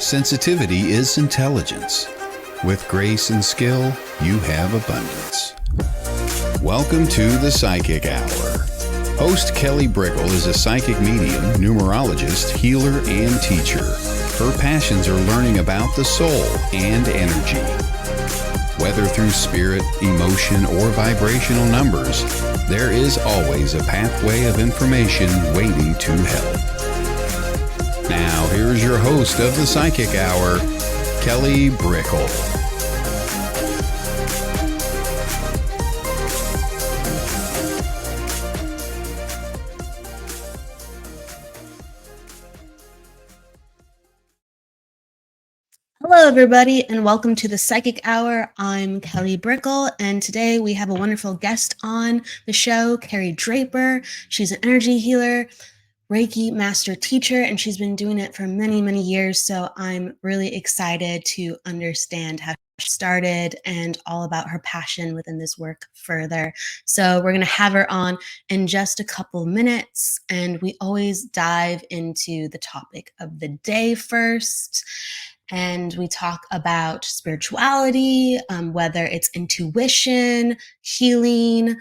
Sensitivity is intelligence. With grace and skill, you have abundance. Welcome to the Psychic Hour. Host Kelly Brickle is a psychic medium, numerologist, healer, and teacher. Her passions are learning about the soul and energy. Whether through spirit, emotion, or vibrational numbers, there is always a pathway of information waiting to help. Now, here's your host of the Psychic Hour, Kelly Brickle. Hello, everybody, and welcome to the Psychic Hour. I'm Kelly Brickle, and today we have a wonderful guest on the show, Kerri Draper. She's an energy healer, Reiki master teacher, and she's been doing it for many, many years. So I'm really excited to understand how she started and all about her passion within this work further. So we're going to have her on in just a couple minutes, and we always dive into the topic of the day first. And we talk about spirituality, whether it's intuition, healing,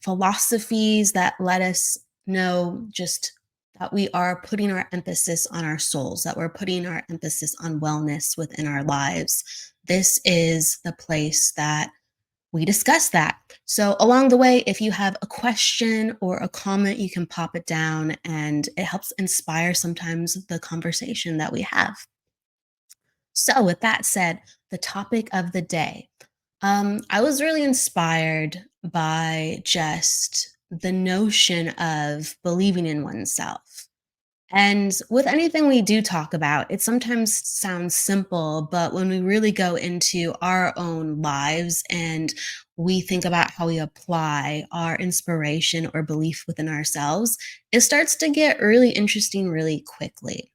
philosophies that let us know just that we are putting our emphasis on our souls, that we're putting our emphasis on wellness within our lives. This is the place that we discuss that. So along the way, if you have a question or a comment, you can pop it down, and it helps inspire sometimes the conversation that we have. So with that said, the topic of the day. I was really inspired by just the notion of believing in oneself. And with anything we do talk about, it sometimes sounds simple, but when we really go into our own lives and we think about how we apply our inspiration or belief within ourselves, it starts to get really interesting really quickly.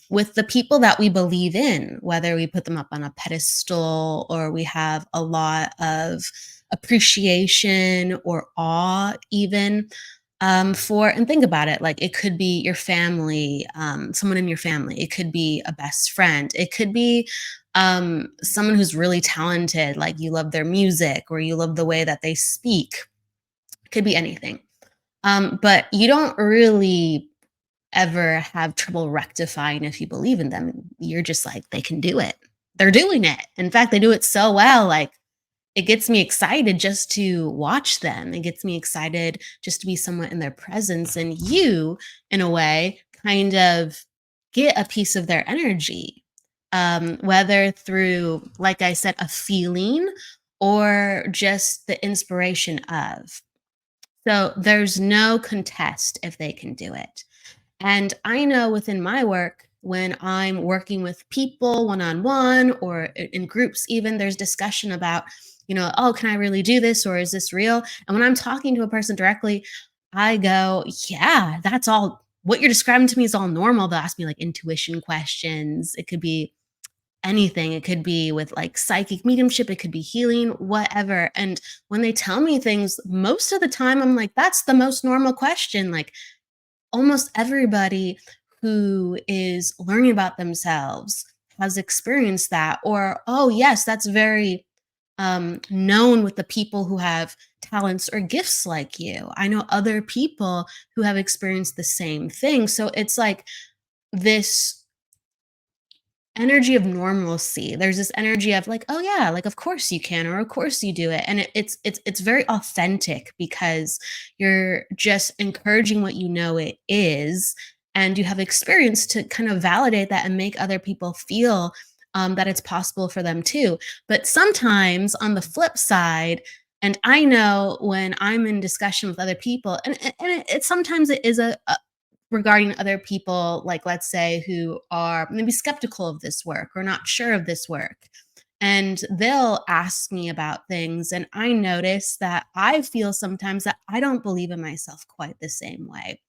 With the people that we believe in, whether we put them up on a pedestal or we have a lot of appreciation or awe, even for, and think about it, like it could be your family, someone in your family, it could be a best friend, it could be someone who's really talented, like you love their music or you love the way that they speak, it could be anything. But you don't really ever have trouble rectifying if you believe in them. You're just like, they can do it. They're doing it. In fact, they do it so well. Like, it gets me excited just to watch them. It gets me excited just to be somewhat in their presence. And you, in a way, kind of get a piece of their energy, whether through, like I said, a feeling or just the inspiration of. So there's no contest if they can do it. And I know within my work, when I'm working with people one-on-one or in groups, even there's discussion about, oh, can I really do this? Or is this real? And when I'm talking to a person directly, I go, yeah, that's all. What you're describing to me is all normal. They'll ask me like intuition questions. It could be anything. It could be with like psychic mediumship. It could be healing, whatever. And when they tell me things, most of the time I'm like, that's the most normal question. Like, almost everybody who is learning about themselves has experienced that. Or, oh, yes, that's very known with the people who have talents or gifts like you. I know other people who have experienced the same thing. So it's like this energy of normalcy. There's this energy of like, oh yeah, like of course you can, or of course you do it. And it's very authentic because you're just encouraging what you know it is, and you have experience to kind of validate that and make other people feel that it's possible for them too. But sometimes on the flip side, and I know when I'm in discussion with other people, and it sometimes it is a regarding other people, like let's say, who are maybe skeptical of this work or not sure of this work. And they'll ask me about things. And I notice that I feel sometimes that I don't believe in myself quite the same way.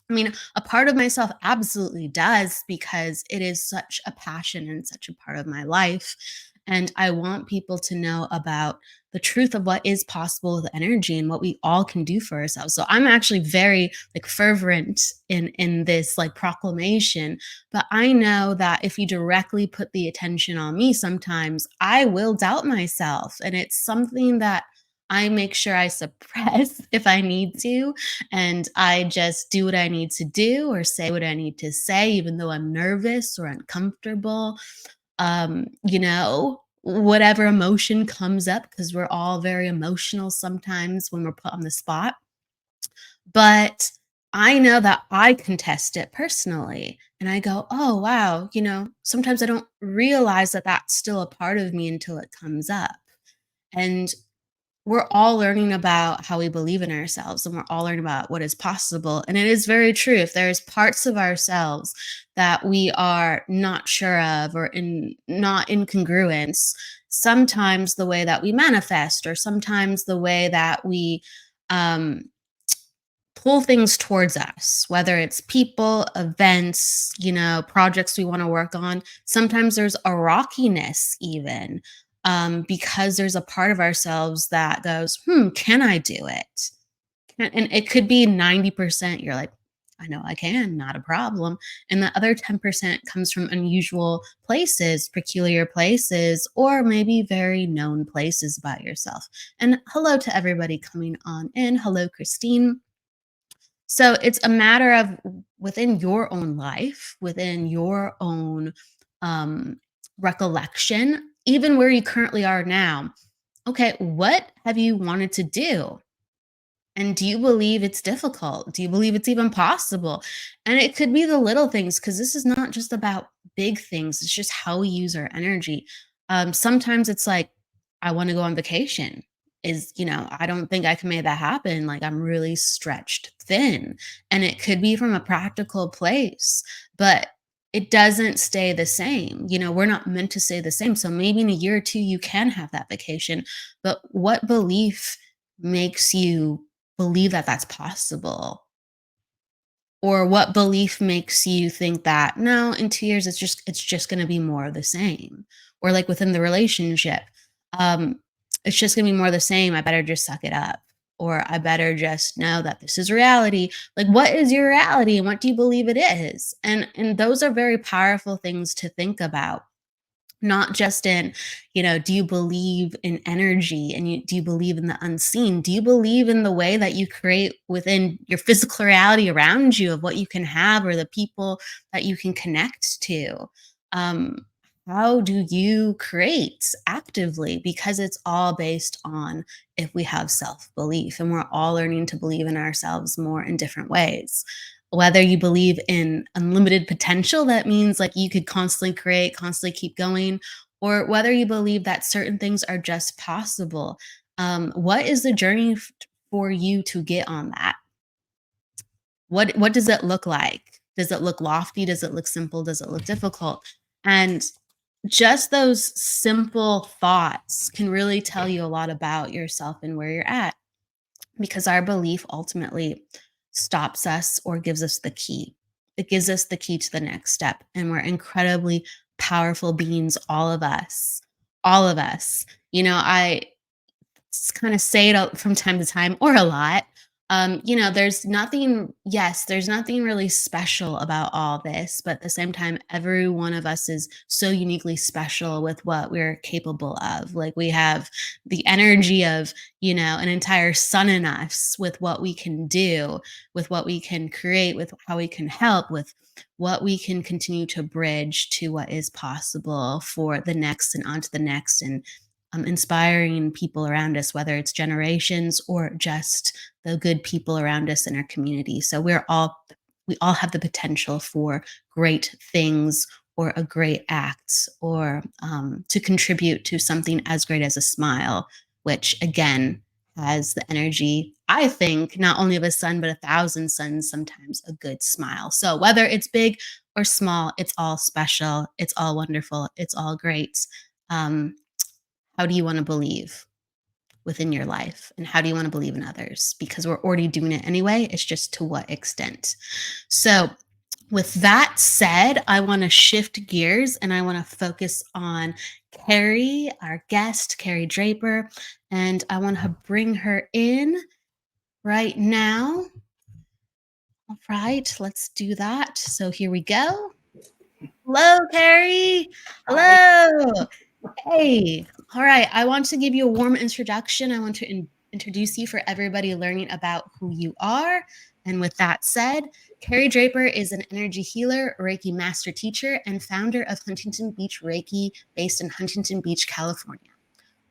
I mean, a part of myself absolutely does, because it is such a passion and such a part of my life. And I want people to know about the truth of what is possible with energy and what we all can do for ourselves. So I'm actually very like fervent in this like proclamation, but I know that if you directly put the attention on me, sometimes I will doubt myself, and it's something that I make sure I suppress if I need to, and I just do what I need to do or say what I need to say, even though I'm nervous or uncomfortable. Whatever emotion comes up, because we're all very emotional sometimes when we're put on the spot. But I know that I can test it personally. And I go, oh, wow, sometimes I don't realize that that's still a part of me until it comes up. And we're all learning about how we believe in ourselves, and we're all learning about what is possible. And it is very true. If there's parts of ourselves that we are not sure of or not in congruence, sometimes the way that we manifest or sometimes the way that we um, pull things towards us, whether it's people, events, projects we want to work on. Sometimes there's a rockiness, even because there's a part of ourselves that goes, can I do it? And it could be 90%. You're like, I know I can, not a problem. And the other 10% comes from unusual places, peculiar places, or maybe very known places about yourself. And hello to everybody coming on in. Hello, Christine. So it's a matter of within your own life, within your own um, recollection, even where you currently are now. Okay, what have you wanted to do? And do you believe it's difficult? Do you believe it's even possible? And it could be the little things, because this is not just about big things. It's just how we use our energy. Sometimes it's like, I want to go on vacation. I don't think I can make that happen. Like, I'm really stretched thin. And it could be from a practical place, but it doesn't stay the same. We're not meant to stay the same. So maybe in a year or two, you can have that vacation. But what belief makes you believe that that's possible? Or what belief makes you think that, no, in 2 years it's just going to be more of the same? Or like within the relationship, um it's just going to be more of the same. I better just suck it up, or I better just know that this is reality. Like, what is your reality and what do you believe it is? And those are very powerful things to think about, not just in, do you believe in energy, and do you believe in the unseen? Do you believe in the way that you create within your physical reality around you of what you can have or the people that you can connect to? Um, how do you create actively? Because it's all based on if we have self belief, and we're all learning to believe in ourselves more in different ways. Whether you believe in unlimited potential, that means like you could constantly create, constantly keep going, or whether you believe that certain things are just possible. What is the journey for you to get on that? What does it look like? Does it look lofty? Does it look simple? Does it look difficult? And just those simple thoughts can really tell you a lot about yourself and where you're at, because our belief ultimately stops us or gives us the key. It gives us the key to the next step. And we're incredibly powerful beings, all of us. All of us. I kind of say it from time to time, or a lot. There's nothing really special about all this, but at the same time, every one of us is so uniquely special with what we're capable of. Like, we have the energy of, an entire sun in us, with what we can do, with what we can create, with how we can help, with what we can continue to bridge to what is possible for the next and onto the next. And inspiring people around us, whether it's generations or just the good people around us in our community. So we all have the potential for great things, or a great act, or to contribute to something as great as a smile, which again has the energy, I think, not only of a sun, but 1,000 suns, sometimes a good smile. So whether it's big or small, it's all special, it's all wonderful, it's all great. Um, how do you want to believe within your life? And how do you want to believe in others? Because we're already doing it anyway. It's just to what extent. So With that said, I want to shift gears and I want to focus on Kerri, our guest, Kerri Draper, and I want to bring her in right now. All right, let's do that. So here we go. Hello, Kerri. Hi. Hello. Hey. All right. I want to give you a warm introduction. I want to introduce you for everybody learning about who you are. And with that said, Kerri Draper is an energy healer, Reiki master teacher, and founder of Huntington Beach Reiki, based in Huntington Beach, California.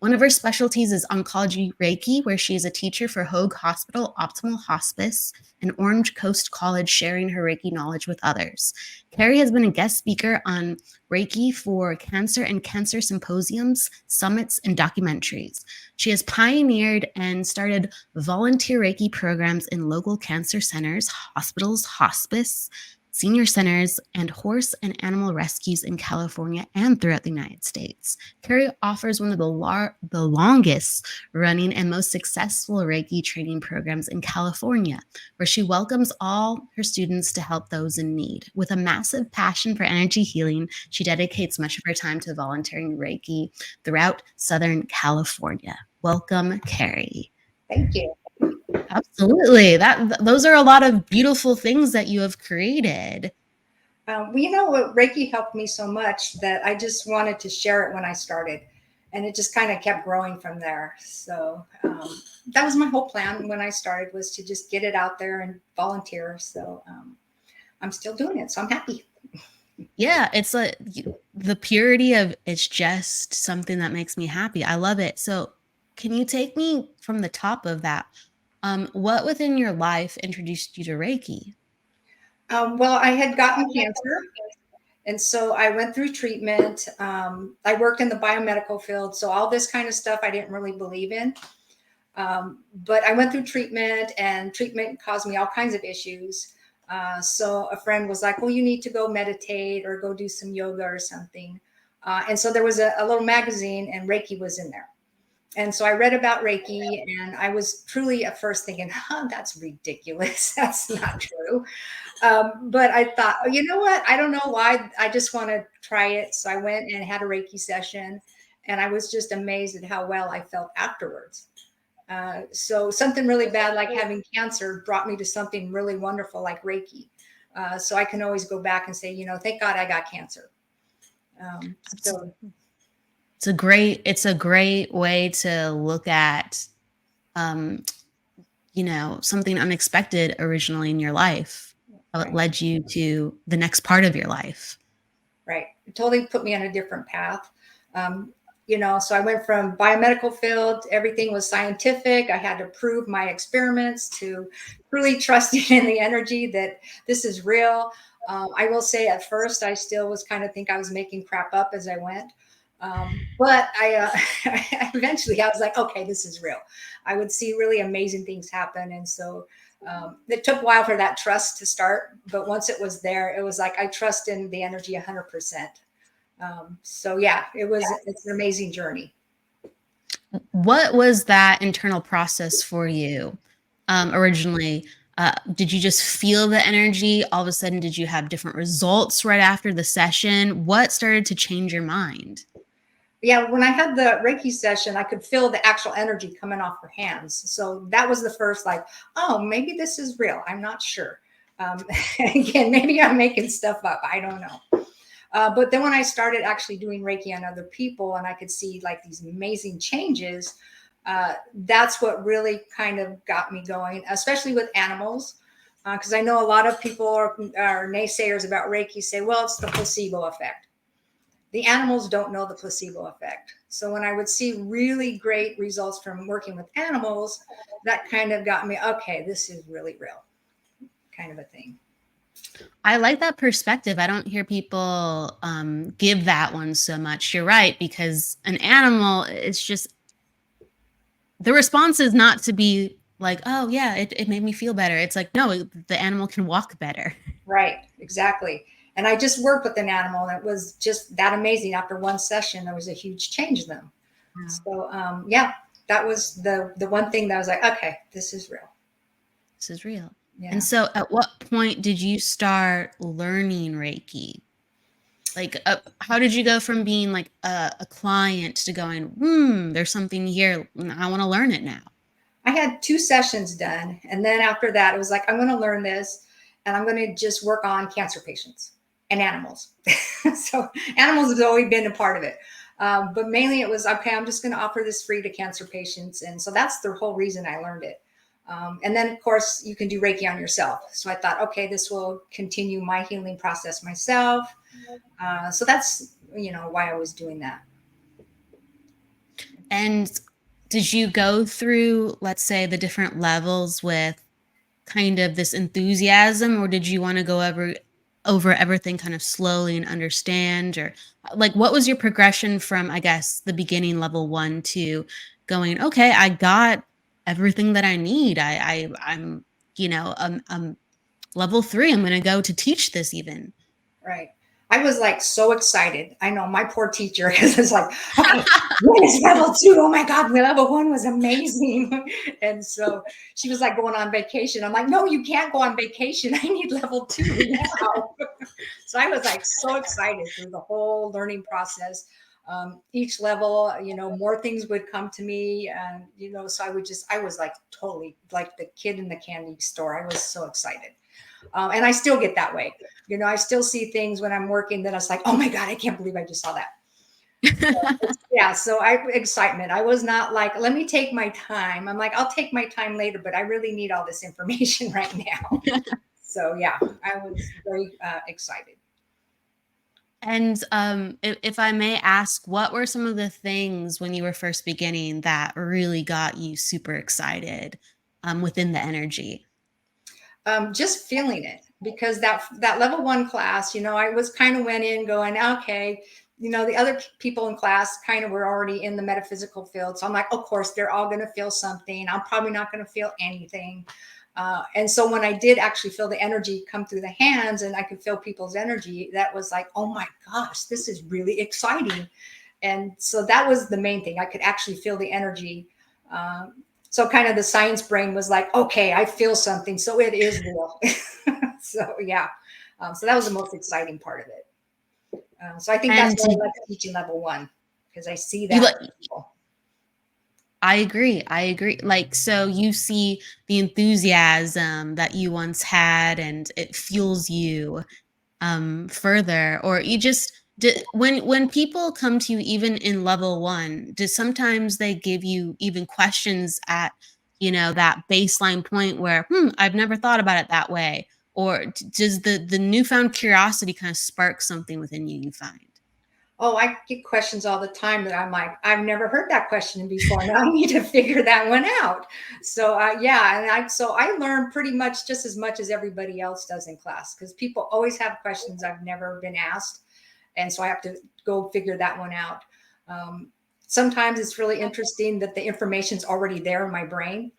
One of her specialties is Oncology Reiki, where she is a teacher for Hoag Hospital, Optimal Hospice, and Orange Coast College, sharing her Reiki knowledge with others. Kerri has been a guest speaker on Reiki for cancer and cancer symposiums, summits, and documentaries. She has pioneered and started volunteer Reiki programs in local cancer centers, hospitals, hospice, senior centers, and horse and animal rescues in California and throughout the United States. Kerri offers one of the longest running and most successful Reiki training programs in California, where she welcomes all her students to help those in need. With a massive passion for energy healing, she dedicates much of her time to volunteering Reiki throughout Southern California. Welcome, Kerri. Thank you. Absolutely. Those are a lot of beautiful things that you have created. Well, Reiki helped me so much that I just wanted to share it when I started. And it just kind of kept growing from there. So that was my whole plan when I started, was to just get it out there and volunteer. So I'm still doing it. So I'm happy. Yeah, it's the purity of it's just something that makes me happy. I love it. So can you take me from the top of that? What within your life introduced you to Reiki? Well, I had gotten cancer. And so I went through treatment. I worked in the biomedical field. So all this kind of stuff I didn't really believe in. But I went through treatment, and treatment caused me all kinds of issues. So a friend was like, well, you need to go meditate or go do some yoga or something. And so there was a little magazine, and Reiki was in there. And so I read about Reiki, and I was truly at first thinking, oh, that's ridiculous. That's not true. But I thought, oh, you know what? I don't know why. I just want to try it. So I went and had a Reiki session, and I was just amazed at how well I felt afterwards. So something really bad like having cancer brought me to something really wonderful like Reiki. So I can always go back and say, thank God I got cancer. So It's a great way to look at something unexpected originally in your life. How it led you to the next part of your life. Right. It totally put me on a different path. So I went from biomedical field, everything was scientific. I had to prove my experiments to really trusting in the energy that this is real. I will say at first, I still was kind of think I was making crap up as I went. But I eventually I was like, okay, this is real. I would see really amazing things happen. And so it took a while for that trust to start. But once it was there, it was like I trust in the energy 100%. So yeah, it's an amazing journey. What was that internal process for you originally? Did you just feel the energy? All of a sudden, did you have different results right after the session? What started to change your mind? Yeah, when I had the Reiki session, I could feel the actual energy coming off her hands. So that was the first, like, oh, maybe this is real. I'm not sure. Again, maybe I'm making stuff up. I don't know. But then when I started actually doing Reiki on other people, and I could see like these amazing changes, that's what really kind of got me going, especially with animals. Because I know a lot of people are naysayers about Reiki, say, well, it's the placebo effect. The animals don't know the placebo effect. So when I would see really great results from working with animals, that kind of got me, okay, this is really real, kind of a thing. I like that perspective. I don't hear people give that one so much. You're right, because an animal, it's just, the response is not to be like, oh yeah, it made me feel better. It's like, no, the animal can walk better. Right, exactly. And I just worked with an animal, and it was just that amazing. After one session, there was a huge change in them. Wow. So yeah, that was the one thing that I was like, okay, this is real. This is real. Yeah. And so at what point did you start learning Reiki? Like, how did you go from being like a client to going, there's something here. I want to learn it now. I had 2 sessions done. And then after that, it was like, I'm going to learn this and I'm going to just work on cancer patients and animals. So animals has always been a part of it. But mainly it was, okay, I'm just going to offer this free to cancer patients. And so that's the whole reason I learned it. And then, of course, you can do Reiki on yourself. So I thought, okay, this will continue my healing process myself. So that's, why I was doing that. And did you go through, let's say, the different levels with kind of this enthusiasm, or did you want to go over everything kind of slowly and understand? Or like, what was your progression from, I guess, the beginning level 1 to going, okay, I got everything that I need. I'm, level 3. I'm going to go to teach this even. Right. I was like so excited. I know my poor teacher, because it's like, okay, when is level 2? Oh my God, level 1 was amazing. And so she was like going on vacation. I'm like, no, you can't go on vacation. I need level 2 now. So I was like so excited through the whole learning process. Each level, more things would come to me. And, so I was like totally like the kid in the candy store. I was so excited. And I still get that way. I still see things when I'm working that I was like, oh my God, I can't believe I just saw that. So excitement. I was not like, let me take my time. I'm like, I'll take my time later, but I really need all this information right now. So yeah, I was very excited. And if I may ask, what were some of the things when you were first beginning that really got you super excited within the energy? Just feeling it, because that level 1 class, I was kind of went in going, okay, the other people in class kind of were already in the metaphysical field. So I'm like, of course, they're all going to feel something. I'm probably not going to feel anything. And so when I did actually feel the energy come through the hands and I could feel people's energy, that was like, oh my gosh, this is really exciting. And so that was the main thing. I could actually feel the energy. So kind of the science brain was like, okay, I feel something. So it is real. So yeah. So that was the most exciting part of it. So I think that's why I like teaching level 1, because I see that. I agree. Like, so you see the enthusiasm that you once had and it fuels you further, or you just when people come to you even in level 1, does sometimes they give you even questions at that baseline point where I've never thought about it that way, or does the newfound curiosity kind of spark something within you find? Oh, I get questions all the time that I'm like, I've never heard that question before. Now I need to figure that one out. So yeah, and I learn pretty much just as much as everybody else does in class, because people always have questions I've never been asked, and so I have to go figure that one out. Sometimes it's really interesting that the information's already there in my brain.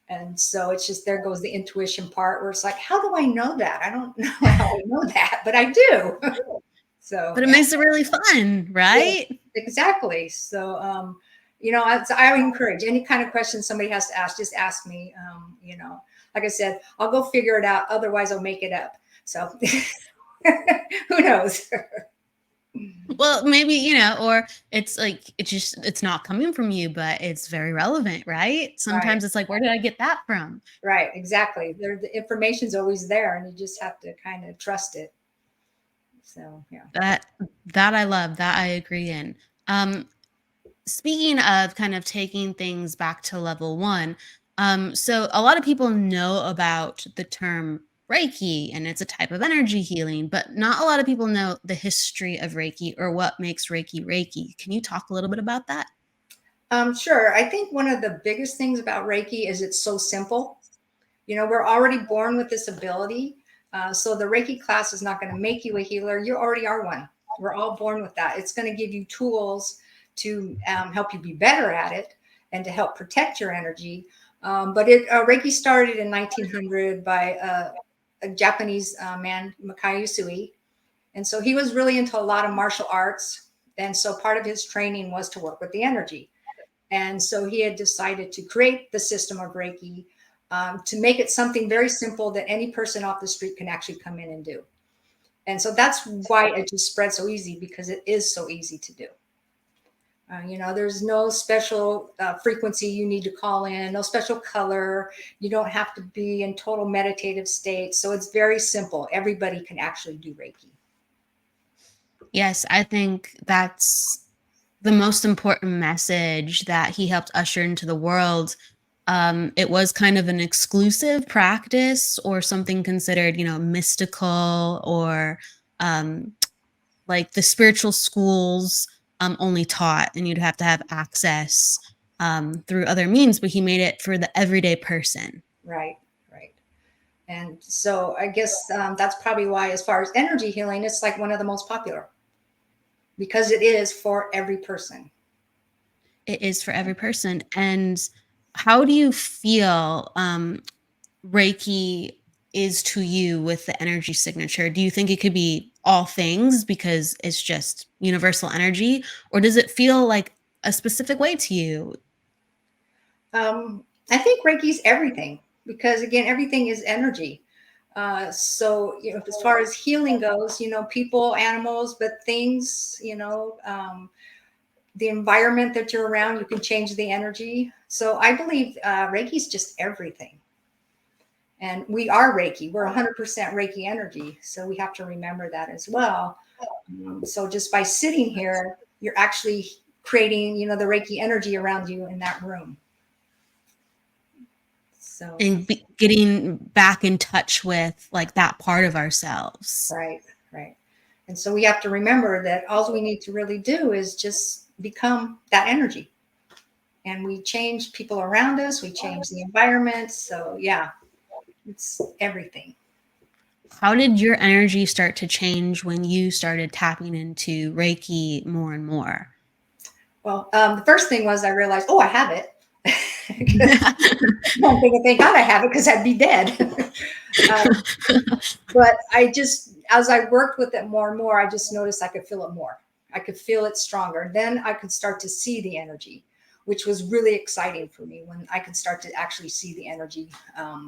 And so it's just, there goes the intuition part where it's like, how do I know that? I don't know how I know that, but I do. So, but it makes it really fun, right? Yeah, exactly. So, I encourage any kind of question somebody has to ask, just ask me. Like I said, I'll go figure it out. Otherwise, I'll make it up. So, who knows? Well, maybe, or it's like, it's not coming from you, but it's very relevant, right? Sometimes It's like, where did I get that from? Right. Exactly. The information's always there and you just have to kind of trust it. So, yeah. That I love, that I agree in. Speaking of kind of taking things back to level 1, so a lot of people know about the term Reiki, and it's a type of energy healing, but not a lot of people know the history of Reiki or what makes Reiki Reiki. Can you talk a little bit about that? Sure. I think one of the biggest things about Reiki is it's so simple. We're already born with this ability. So the Reiki class is not going to make you a healer. You already are one. We're all born with that. It's going to give you tools to help you be better at it and to help protect your energy. But Reiki started in 1900 by a Japanese man, Makai Usui. And so he was really into a lot of martial arts. And so part of his training was to work with the energy. And so he had decided to create the system of Reiki to make it something very simple that any person off the street can actually come in and do. And so that's why it just spread so easy, because it is so easy to do. There's no special frequency you need to call in, no special color. You don't have to be in total meditative state. So it's very simple. Everybody can actually do Reiki. Yes, I think that's the most important message that he helped usher into the world. It was kind of an exclusive practice or something considered, mystical, or like the spiritual schools only taught, and you'd have to have access through other means, but he made it for the everyday person. Right, right. And so I guess that's probably why, as far as energy healing, it's like one of the most popular, because it is for every person. It is for every person. And how do you feel Reiki is to you with the energy signature? Do you think it could be all things because it's just universal energy, or does it feel like a specific way to you? I think Reiki's everything, because again, everything is energy. So, as far as healing goes, people, animals, but things, the environment that you're around, you can change the energy. So I believe Reiki's just everything. And we are Reiki. We're 100% Reiki energy. So we have to remember that as well. So just by sitting here, you're actually creating, the Reiki energy around you in that room. So, and getting back in touch with like that part of ourselves. Right, right. And so we have to remember that all we need to really do is just become that energy. And we change people around us, we change the environment. So yeah, it's everything. How did your energy start to change when you started tapping into Reiki more and more? Well, the first thing was I realized, I have it. One thing, thank God I have it, because I'd be dead. But as I worked with it more and more, I just noticed I could feel it more. I could feel it stronger. Then I could start to see the energy, which was really exciting for me, when I could start to actually see the energy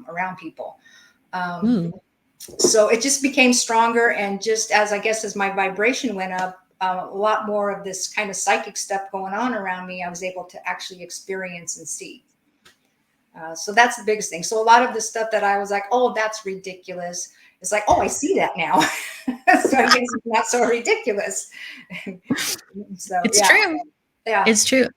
around people. So it just became stronger. And just as my vibration went up, a lot more of this kind of psychic stuff going on around me, I was able to actually experience and see. So that's the biggest thing. So a lot of the stuff that I was like, that's ridiculous, it's like, I see that now. So I guess it's not so ridiculous. So it's true. Yeah, it's true.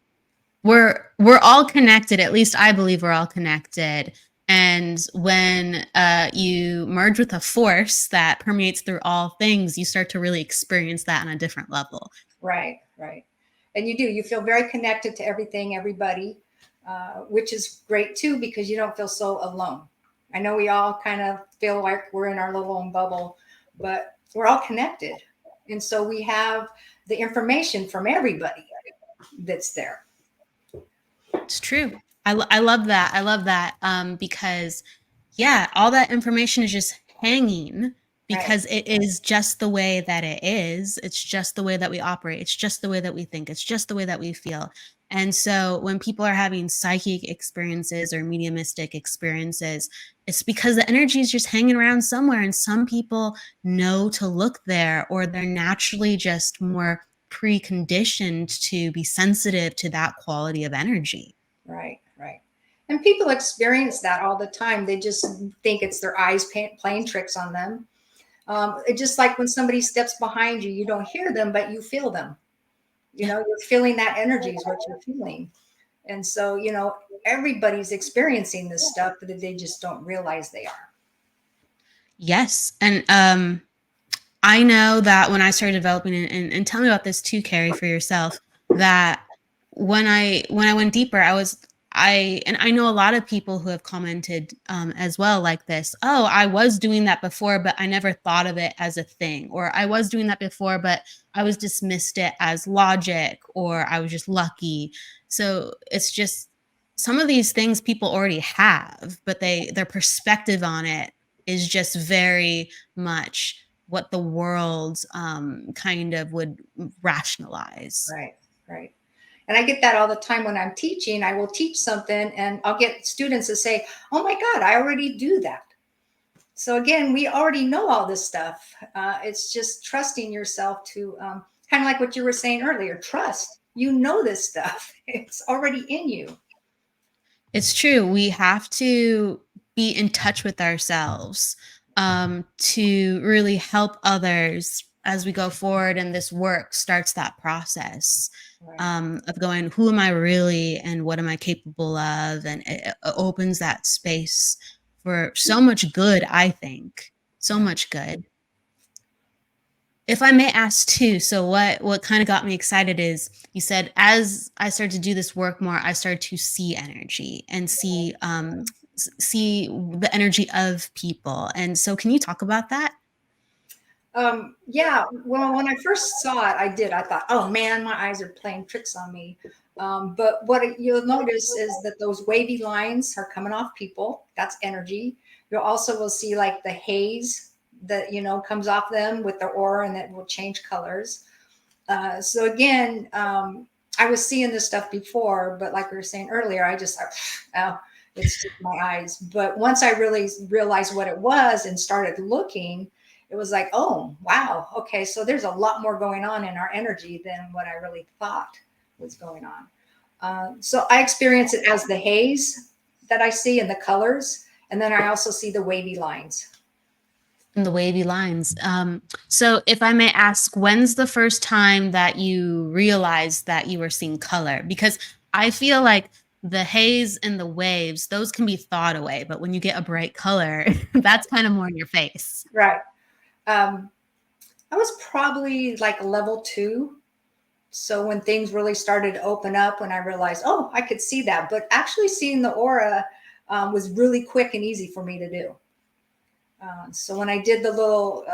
We're all connected. At least I believe we're all connected. And when you merge with a force that permeates through all things, you start to really experience that on a different level. Right, right. And you feel very connected to everything, everybody, which is great too, because you don't feel so alone. I know we all kind of feel like we're in our little own bubble, but we're all connected. And so we have the information from everybody that's there. It's true. I love that. I love that because, all that information is just hanging because It is just the way that it is. It's just the way that we operate. It's just the way that we think. It's just the way that we feel. And so when people are having psychic experiences or mediumistic experiences, it's because the energy is just hanging around somewhere. And some people know to look there, or they're naturally just more preconditioned to be sensitive to that quality of energy. Right, right. And people experience that all the time. They just think it's their eyes playing tricks on them. It's just like when somebody steps behind you, you don't hear them, but you feel them. You're feeling that energy is what you're feeling. And so, everybody's experiencing this stuff, but they just don't realize they are. Yes. And I know that when I started developing, and tell me about this too, Kerri, for yourself, that when I went deeper, I know a lot of people who have commented as well like this. I was doing that before, but I never thought of it as a thing. Or I was doing that before, but I was dismissed it as logic, or I was just lucky. So it's just some of these things people already have, but their perspective on it is just very much what the world kind of would rationalize. Right, right. And I get that all the time when I'm teaching. I will teach something and I'll get students to say, oh my God, I already do that. So again, we already know all this stuff. It's just trusting yourself to kind of like what you were saying earlier, trust. You know this stuff. It's already in you. It's true. We have to be in touch with ourselves to really help others as we go forward. And this work starts that process of going, who am I really and what am I capable of? And it opens that space for so much good, I think. So much good. If I may ask too, so what kind of got me excited is you said as I started to do this work more, I started to see energy and see the energy of people. And so can you talk about that? Yeah, well, when I first saw it, I thought, oh man, my eyes are playing tricks on me. But what you'll notice is that those wavy lines are coming off people. That's energy. You also will see like the haze that, comes off them with the aura, and that will change colors. So again, I was seeing this stuff before, but like we were saying earlier, I just, oh, it's just my eyes. But once I really realized what it was and started looking, it was like, oh, wow. Okay. So there's a lot more going on in our energy than what I really thought was going on. So I experience it as the haze that I see and the colors. And then I also see the wavy lines. And the wavy lines. So if I may ask, when's the first time that you realized that you were seeing color? Because I feel like the haze and the waves, those can be thought away. But when you get a bright color, that's kind of more in your face. Right. I was probably like level 2. So when things really started to open up, when I realized, oh, I could see that, but actually seeing the aura was really quick and easy for me to do. So when I did the little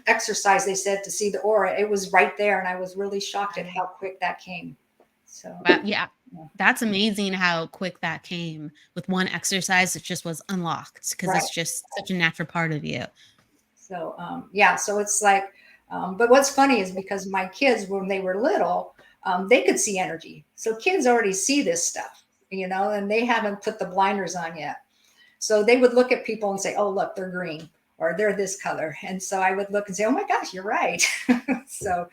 exercise, they said to see the aura, it was right there. And I was really shocked at how quick that came. So yeah, that's amazing how quick that came with one exercise. It just was unlocked because it's just such a natural part of you. So, yeah, so it's like, but what's funny is because my kids, when they were little, they could see energy. So kids already see this stuff, and they haven't put the blinders on yet. So they would look at people and say, oh, look, they're green or they're this color. And so I would look and say, oh my gosh, you're right. So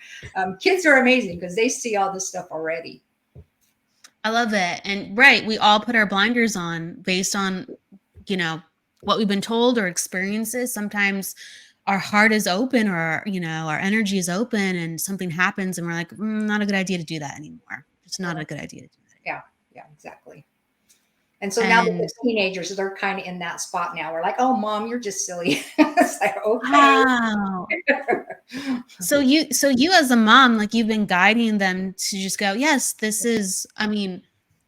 kids are amazing because they see all this stuff already. I love it. And we all put our blinders on based on, what we've been told or experiences. Sometimes our heart is open or, our energy is open and something happens and we're like, not a good idea to do that anymore. It's not a good idea to do that. Yeah, exactly. And so now the teenagers, they're kind of in that spot now. We're like, oh, mom, you're just silly. It's like, okay. Wow. So you as a mom, like you've been guiding them to just go, yes, this is,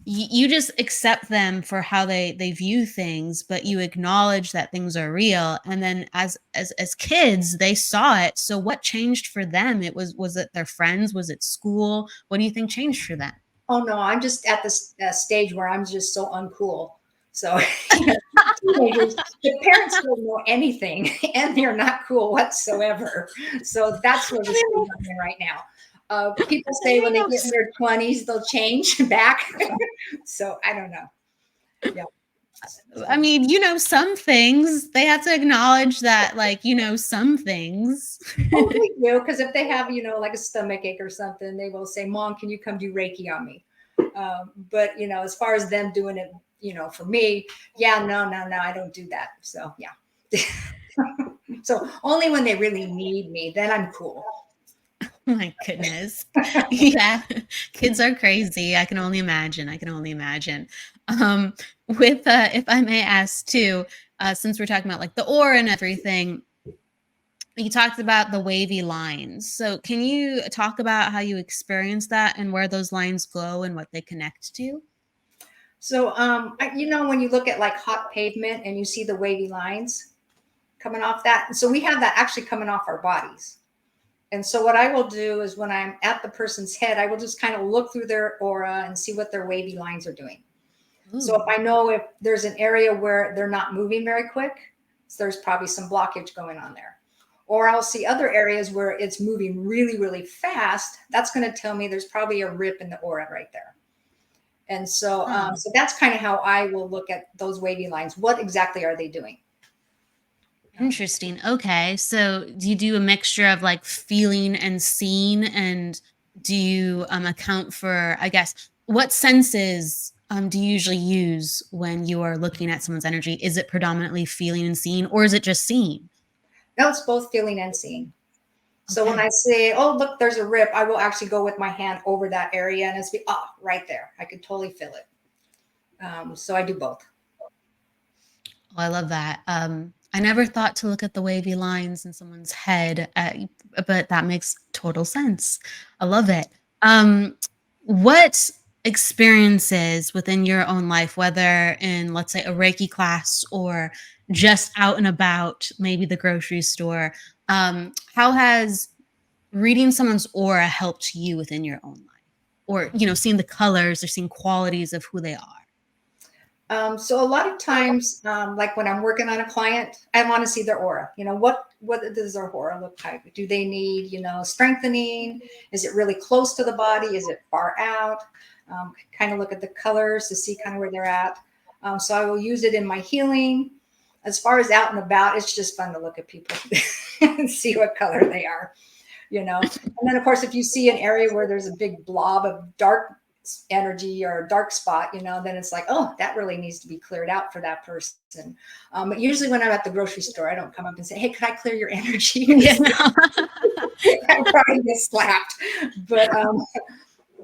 you just accept them for how they view things, but you acknowledge that things are real. And then as kids, they saw it. So what changed for them? Was it their friends? Was it school? What do you think changed for them? Oh no, I'm just at the stage where I'm just so uncool. So teenagers, the parents don't know anything and they're not cool whatsoever. So that's where the stage I'm in right now. People say when they get in their 20s, they'll change back. So I don't know. Yeah. Some things they have to acknowledge that, some things. Oh, they do, because if they have, like a stomach ache or something, they will say, Mom, can you come do Reiki on me? But, as far as them doing it, for me, yeah, no, I don't do that. So, yeah. So only when they really need me, then I'm cool. My goodness. Yeah. Kids are crazy. I can only imagine. If I may ask too, since we're talking about like the aura and everything, you talked about the wavy lines. So can you talk about how you experience that and where those lines go and what they connect to? So, when you look at like hot pavement and you see the wavy lines coming off that. So we have that actually coming off our bodies. And so what I will do is when I'm at the person's head, I will just kind of look through their aura and see what their wavy lines are doing. Ooh. So if I know if there's an area where they're not moving very quick, so there's probably some blockage going on there. Or I'll see other areas where it's moving really, really fast. That's going to tell me there's probably a rip in the aura right there. And so that's kind of how I will look at those wavy lines. What exactly are they doing? Interesting. Okay. So do you do a mixture of like feeling and seeing? And do you account for, I guess, what senses do you usually use when you are looking at someone's energy? Is it predominantly feeling and seeing, or is it just seeing? No, it's both feeling and seeing. So when Okay. I say, oh, look, there's a rip, I will actually go with my hand over that area and it's right there. I can totally feel it. So I do both. Oh, I love that. I never thought to look at the wavy lines in someone's head, but that makes total sense. I love it. What experiences within your own life, whether in, let's say, a Reiki class or just out and about, maybe the grocery store, how has reading someone's aura helped you within your own life? Or, seeing the colors or seeing qualities of who they are? So a lot of times, like when I'm working on a client, I want to see their aura. What does their aura look like? Do they need, strengthening? Is it really close to the body? Is it far out? Kind of look at the colors to see kind of where they're at. So I will use it in my healing. As far as out and about, it's just fun to look at people and see what color they are. And then of course, if you see an area where there's a big blob of dark energy or a dark spot, then it's like, oh, that really needs to be cleared out for that person. But usually when I'm at the grocery store, I don't come up and say, hey, could I clear your energy? Yeah. I probably get slapped.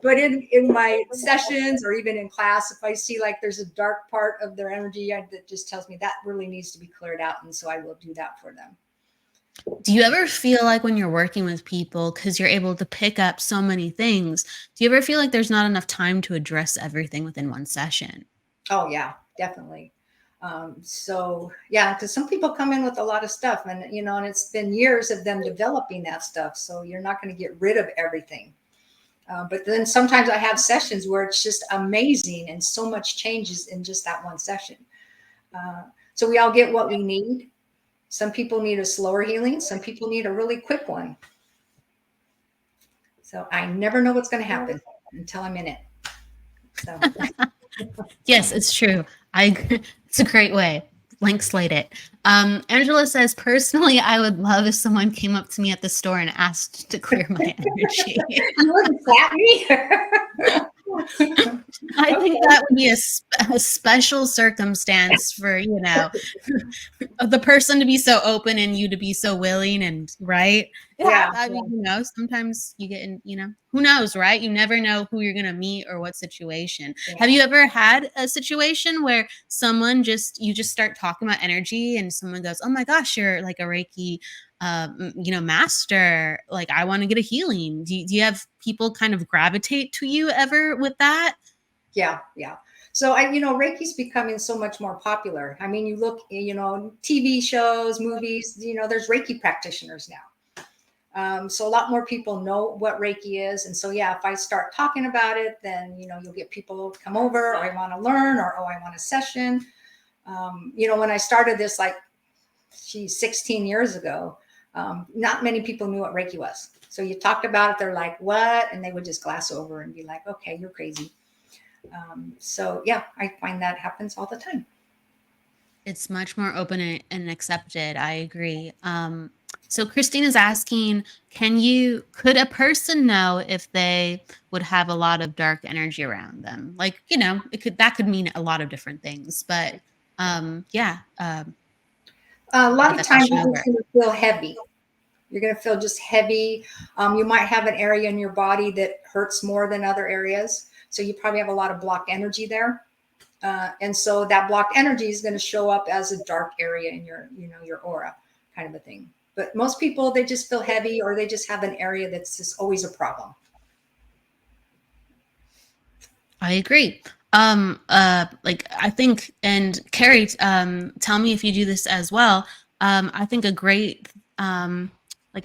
But in my sessions or even in class, if I see like there's a dark part of their energy, that just tells me that really needs to be cleared out. And so I will do that for them. Do you ever feel like when you're working with people, because you're able to pick up so many things, do you ever feel like there's not enough time to address everything within one session? Oh, yeah, definitely. So yeah, because some people come in with a lot of stuff and, and it's been years of them developing that stuff. So you're not going to get rid of everything. But then sometimes I have sessions where it's just amazing and so much changes in just that one session. So we all get what we need. Some people need a slower healing. Some people need a really quick one. So I never know what's going to happen until I'm in it. So Yes, it's true. It's a great way. Blank slate it. Angela says, personally, I would love if someone came up to me at the store and asked to clear my energy. You wouldn't slap me? I think that would be a special circumstance for, the person to be so open and you to be so willing and right. Yeah. I mean, sometimes you get in, who knows, right? You never know who you're going to meet or what situation. Yeah. Have you ever had a situation where you just start talking about energy and someone goes, oh my gosh, you're like a Reiki master, like I want to get a healing. Do you have people kind of gravitate to you ever with that? Yeah. So Reiki's becoming so much more popular. I mean, you look, TV shows, movies, there's Reiki practitioners now. So a lot more people know what Reiki is. And so, yeah, if I start talking about it, then, you'll get people to come over, or I want to learn, or, oh, I want a session. When I started this, 16 years ago, not many people knew what Reiki was. So you talked about it, they're like, what? And they would just glass over and be like, okay, you're crazy. So yeah, I find that happens all the time. It's much more open and accepted. I agree. So Christine is asking, could a person know if they would have a lot of dark energy around them? Like, that could mean a lot of different things, but yeah. A lot of times you're going to feel heavy. You're going to feel just heavy. You might have an area in your body that hurts more than other areas. So you probably have a lot of blocked energy there. And so that blocked energy is going to show up as a dark area in your aura kind of a thing. But most people, they just feel heavy, or they just have an area that's just always a problem. I agree. I think, and Kerri, tell me if you do this as well. I think a great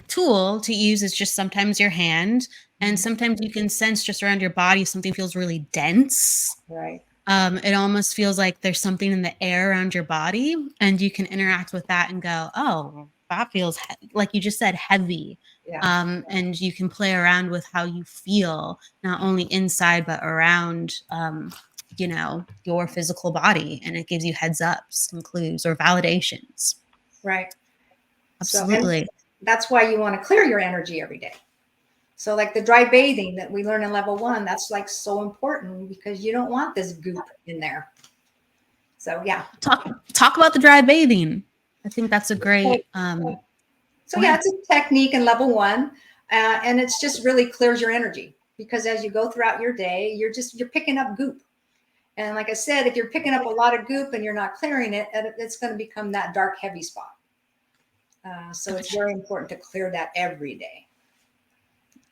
tool to use is just sometimes your hand, and sometimes you can sense just around your body if something feels really dense. Right. It almost feels like there's something in the air around your body, and you can interact with that and go, oh, that feels like you just said, heavy. Yeah. And you can play around with how you feel, not only inside, but around, your physical body. And it gives you heads ups and clues or validations. Right. So, and Absolutely. that's why you want to clear your energy every day. So like the dry bathing that we learn in level 1, that's like so important because you don't want this goop in there. So yeah. Talk about the dry bathing. I think that's a great, so yeah, it's a technique in level 1, and it's just really clears your energy because as you go throughout your day, you're picking up goop. And like I said, if you're picking up a lot of goop and you're not clearing it, it's going to become that dark, heavy spot. So it's very important to clear that every day.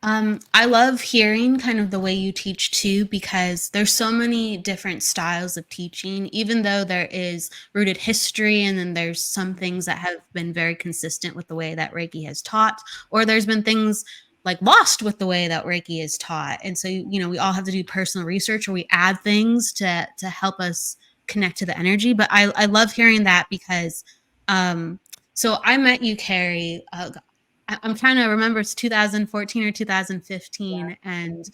I love hearing kind of the way you teach too, because there's so many different styles of teaching, even though there is rooted history. And then there's some things that have been very consistent with the way that Reiki has taught, or there's been things like lost with the way that Reiki is taught. And so, we all have to do personal research, or we add things to help us connect to the energy. But I love hearing that because, so I met you, Kerri, I'm trying to remember, it's 2014 or 2015. Yeah. And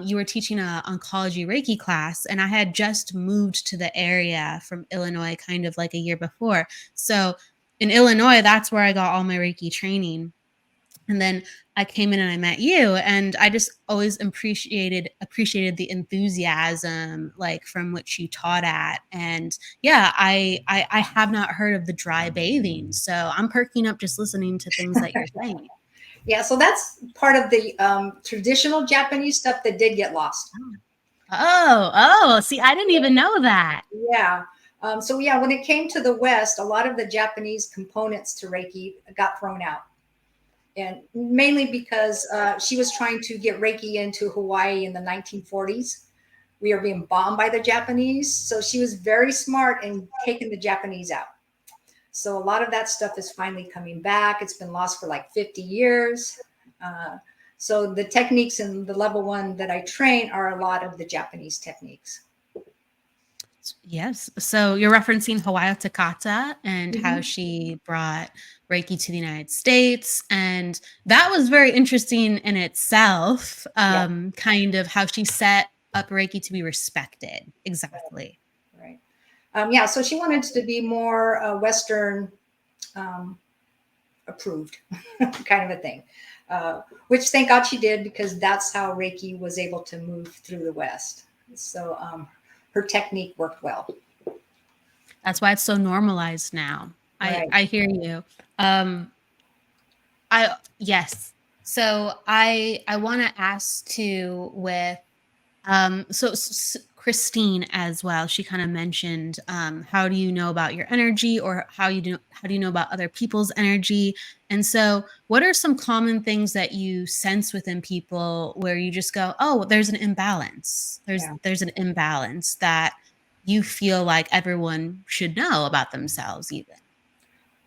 you were teaching a Oncology Reiki class, and I had just moved to the area from Illinois kind of like a year before. So in Illinois, that's where I got all my Reiki training. And then I came in and I met you, and I just always appreciated the enthusiasm, like from which you taught at. And yeah, I have not heard of the dry bathing, so I'm perking up just listening to things that you're saying. Yeah, so that's part of the traditional Japanese stuff that did get lost. Oh, see, I didn't even know that. Yeah. So yeah, when it came to the West, a lot of the Japanese components to Reiki got thrown out. And mainly because she was trying to get Reiki into Hawaii in the 1940s. We are being bombed by the Japanese. So she was very smart in taking the Japanese out. So a lot of that stuff is finally coming back. It's been lost for like 50 years. So the techniques in the level 1 that I train are a lot of the Japanese techniques. Yes. So you're referencing Hawaii Takata and how she brought Reiki to the United States. And that was very interesting in itself, kind of how she set up Reiki to be respected. Exactly. Right. Yeah. So she wanted to be more Western approved kind of a thing, which thank God she did, because that's how Reiki was able to move through the West. So her technique worked well. That's why it's so normalized now. Right. I hear you. Yes. So I want to ask too with so Christine as well. She kind of mentioned how do you know about your energy, or how do you know about other people's energy? And so what are some common things that you sense within people where you just go, oh, there's an imbalance. There's an imbalance that you feel like everyone should know about themselves even.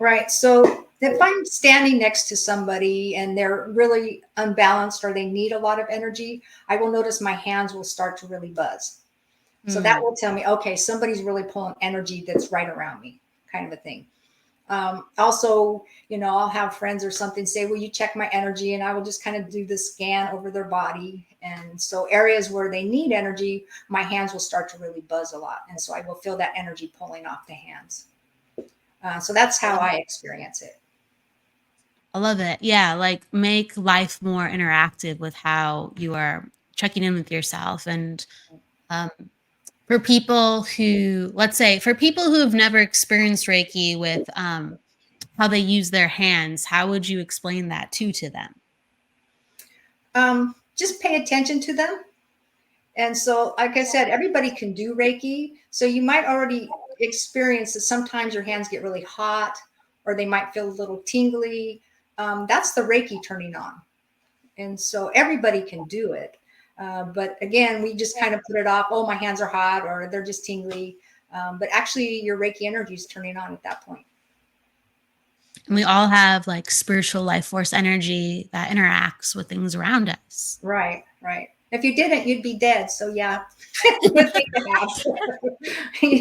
Right. So if I'm standing next to somebody and they're really unbalanced or they need a lot of energy, I will notice my hands will start to really buzz. So that will tell me, okay, somebody's really pulling energy that's right around me, kind of a thing. Also, I'll have friends or something say, will you check my energy? And I will just kind of do the scan over their body. And so areas where they need energy, my hands will start to really buzz a lot. And so I will feel that energy pulling off the hands. So that's how I experience it. I love it. Yeah, like make life more interactive with how you are checking in with yourself. And for people who, let's say, for people who have never experienced Reiki with how they use their hands, how would you explain that to them? Just pay attention to them. And so, like I said, everybody can do Reiki. So you might already experience that sometimes your hands get really hot, or they might feel a little tingly. That's the Reiki turning on. And so everybody can do it. But again, we just kind of put it off. Oh, my hands are hot, or they're just tingly. But actually your Reiki energy is turning on at that point. And we all have like spiritual life force energy that interacts with things around us. Right, right. If you didn't, you'd be dead. So yeah, you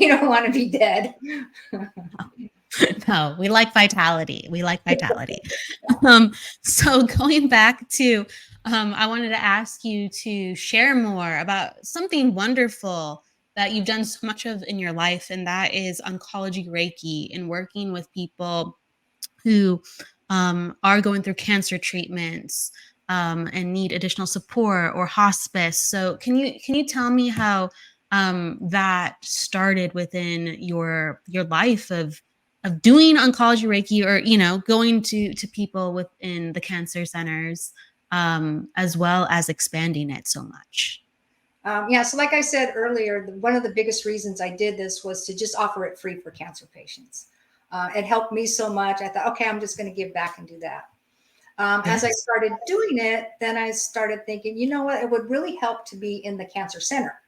don't want to be dead. No, we like vitality. We like vitality. So going back to, I wanted to ask you to share more about something wonderful that you've done so much of in your life, and that is Oncology Reiki and working with people who are going through cancer treatments and need additional support or hospice. So can you tell me how that started within your life of doing oncology Reiki, or going to people within the cancer centers, as well as expanding it so much? Yeah, so like I said earlier, one of the biggest reasons I did this was to just offer it free for cancer patients. It helped me so much. I thought, okay, I'm just going to give back and do that. As I Yes. started doing it, then I started thinking, you know what, it would really help to be in the cancer center.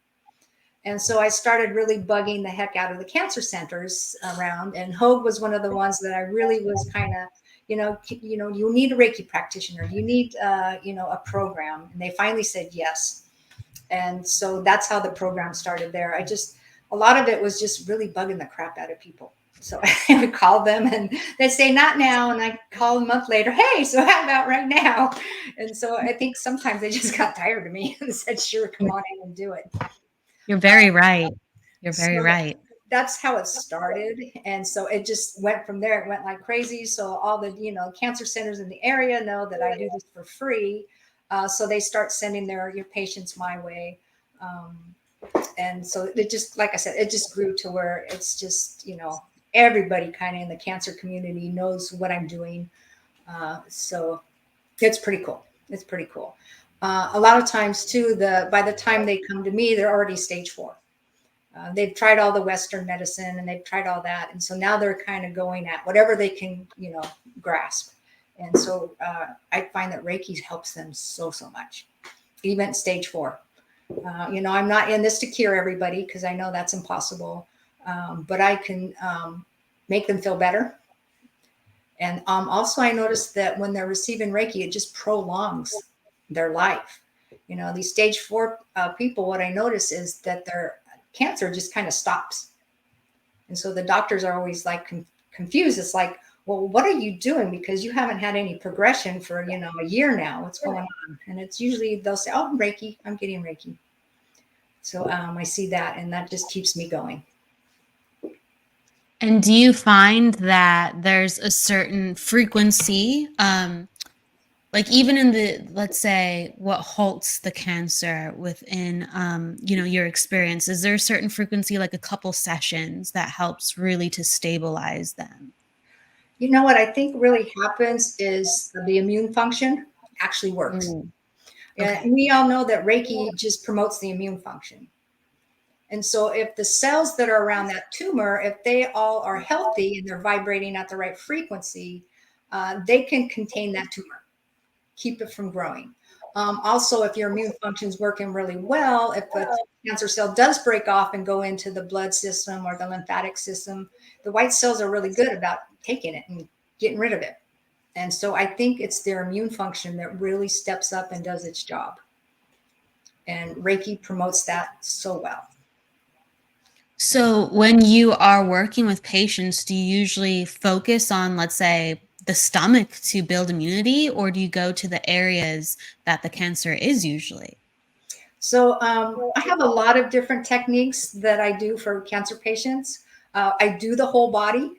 And so I started really bugging the heck out of the cancer centers around. And Hoag was one of the ones that I really was kind of, you need a Reiki practitioner, you need, a program. And they finally said yes. And so that's how the program started there. A lot of it was just really bugging the crap out of people. So I would call them and they'd say, not now. And I call a month later, hey, so how about right now? And so I think sometimes they just got tired of me and said, sure, come on in and do it. You're very right. You're very So right. that's how it started. And so it just went from there. It went like crazy. So all the, cancer centers in the area know that I do this for free. So they start sending your patients my way. And so it just, like I said, it just grew to where it's just, everybody kind of in the cancer community knows what I'm doing. So it's pretty cool. It's pretty cool. A lot of times too, by the time they come to me, they're already stage 4. They've tried all the Western medicine and they've tried all that. And so now they're kind of going at whatever they can, grasp. And so I find that Reiki helps them so much, even at stage 4. I'm not in this to cure everybody because I know that's impossible. But I can make them feel better. And also I noticed that when they're receiving Reiki, it just prolongs their life. These stage 4 people, what I notice is that their cancer just kind of stops. And so the doctors are always like confused. It's like, well, what are you doing? Because you haven't had any progression for, a year now. What's going on? And it's usually they'll say, oh, Reiki, I'm getting Reiki. So I see that, and that just keeps me going. And do you find that there's a certain frequency, like even in let's say, what halts the cancer within, your experience? Is there a certain frequency, like a couple sessions, that helps really to stabilize them? You know what I think really happens is the immune function actually works. Mm, And okay. we all know that Reiki just promotes the immune function. And so if the cells that are around that tumor, if they all are healthy and they're vibrating at the right frequency, they can contain that tumor, keep it from growing. Also, if your immune function is working really well, if a cancer cell does break off and go into the blood system or the lymphatic system, the white cells are really good about taking it and getting rid of it. And so I think it's their immune function that really steps up and does its job. And Reiki promotes that so well. So when you are working with patients, do you usually focus on, let's say, the stomach to build immunity, or do you go to the areas that the cancer is usually? So I have a lot of different techniques that I do for cancer patients. I do the whole body.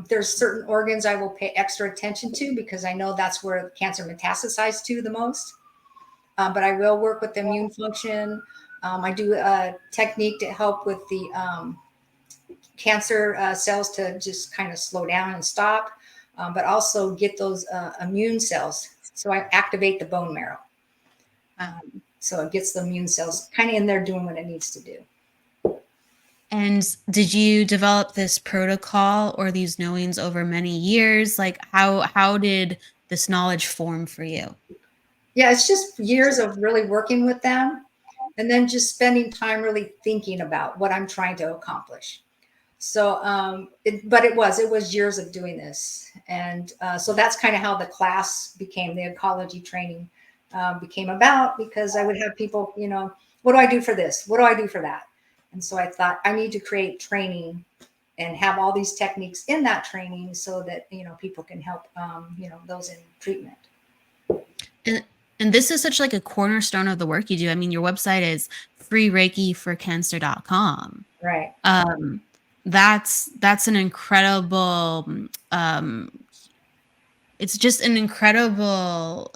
There's certain organs I will pay extra attention to because I know that's where cancer metastasizes to the most. But I will work with the immune function. I do a technique to help with the cancer cells to just kind of slow down and stop, but also get those immune cells. So I activate the bone marrow. So it gets the immune cells kind of in there doing what it needs to do. And did you develop this protocol or these knowings over many years? Like how did this knowledge form for you? Yeah, it's just years of really working with them and then just spending time really thinking about what I'm trying to accomplish. So, but it was years of doing this. And so that's kind of how the class became, the oncology training became about, because I would have people, what do I do for this? What do I do for that? And so I thought I need to create training and have all these techniques in that training so that, people can help, those in treatment. And this is such like a cornerstone of the work you do. I mean, your website is freereikiforcancer.com. Right. That's an incredible, it's just an incredible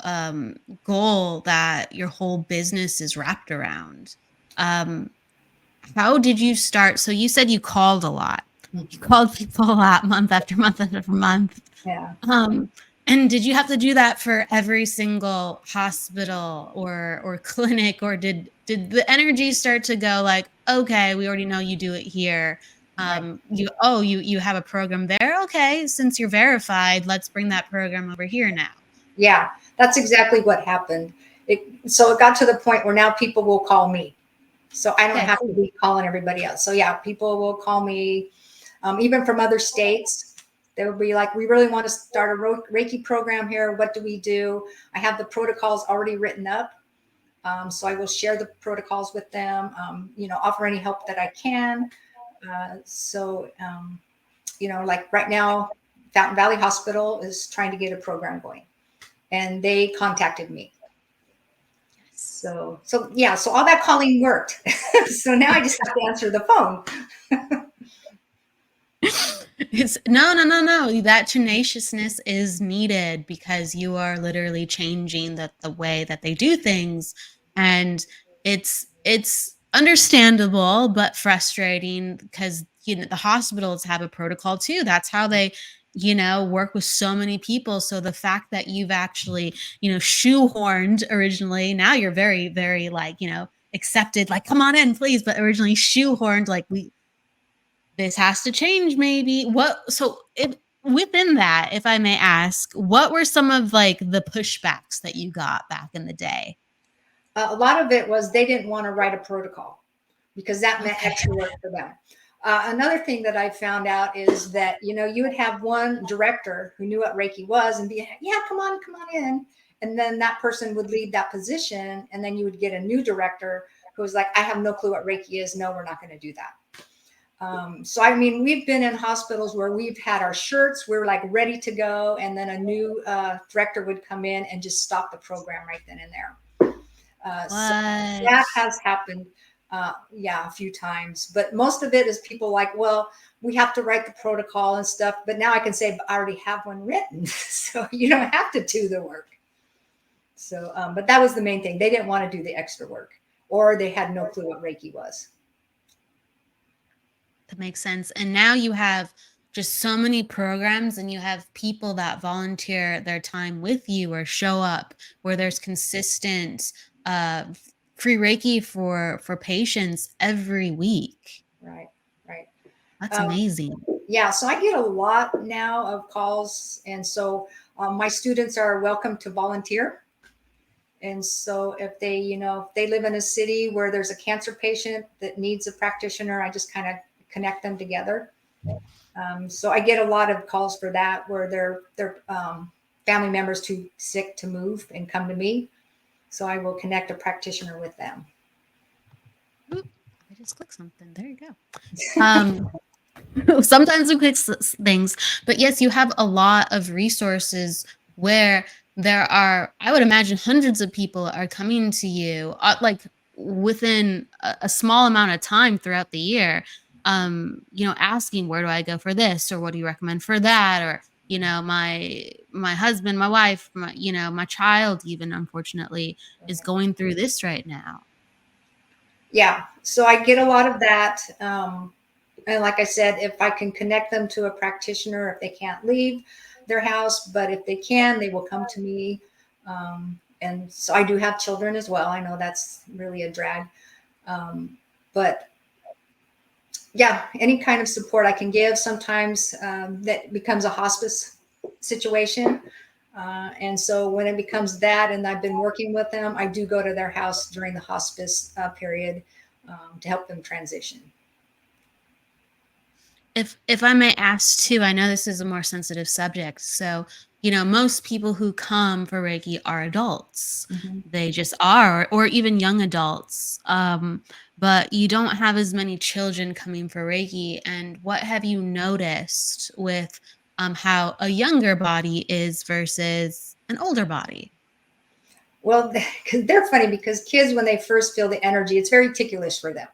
goal that your whole business is wrapped around. How did you start? So you said you called a lot. You called people a lot, month after month after month. Yeah. And did you have to do that for every single hospital or clinic, or did the energy start to go like, okay, we already know you do it here. Right. You have a program there. Okay, since you're verified, let's bring that program over here now. Yeah, that's exactly what happened. So it got to the point where now people will call me. So I don't have to be calling everybody else. So yeah, people will call me, even from other states. They will be like, we really want to start a Reiki program here. What do we do? I have the protocols already written up. So I will share the protocols with them, offer any help that I can. Like right now, Fountain Valley Hospital is trying to get a program going, and they contacted me. So all that calling worked. So now I just have to answer the phone. It's no. That tenaciousness is needed because you are literally changing the way that they do things. And it's understandable, but frustrating because, the hospitals have a protocol too. That's how they, work with so many people. So the fact that you've actually, shoehorned originally, now you're very, very like, accepted, like, come on in, please. But originally shoehorned, like this has to change maybe. Within that, if I may ask, what were some of like the pushbacks that you got back in the day? A lot of it was they didn't want to write a protocol because that meant extra work for them. Another thing that I found out is that, you would have one director who knew what Reiki was and be, yeah, come on in. And then that person would leave that position. And then you would get a new director who was like, I have no clue what Reiki is. No, we're not going to do that. So, I mean, we've been in hospitals where we've had our shirts, we're like ready to go. And then a new director would come in and just stop the program right then and there. So that has happened, a few times. But most of it is people like, well, we have to write the protocol and stuff. But now I can say, I already have one written. So you don't have to do the work. So, but that was the main thing. They didn't want to do the extra work, or they had no clue what Reiki was. That makes sense. And now you have just so many programs, and you have people that volunteer their time with you or show up, where there's consistent free Reiki for patients every week. Right. That's amazing. Yeah. So I get a lot now of calls. And so my students are welcome to volunteer. And so if they, if they live in a city where there's a cancer patient that needs a practitioner, I just kind of connect them together. So I get a lot of calls for that, where they're family members too sick to move and come to me. So I will connect a practitioner with them. Oop, I just clicked something. There you go. Sometimes we click things, but yes, you have a lot of resources where there are, I would imagine, hundreds of people are coming to you like within a small amount of time throughout the year, asking, where do I go for this, or what do you recommend for that, or my husband, my wife, my child even, unfortunately, is going through this right now. Yeah, so I get a lot of that. And like I said, if I can connect them to a practitioner, if they can't leave their house, but if they can, they will come to me. And so I do have children as well. I know that's really a drag. But yeah, any kind of support I can give. Sometimes that becomes a hospice situation. And so when it becomes that, and I've been working with them, I do go to their house during the hospice period to help them transition. If I may ask too, I know this is a more sensitive subject. So, most people who come for Reiki are adults. Mhm. They just are, or even young adults. But you don't have as many children coming for Reiki. And what have you noticed with how a younger body is versus an older body? Well, they're funny because kids, when they first feel the energy, it's very ticklish for them.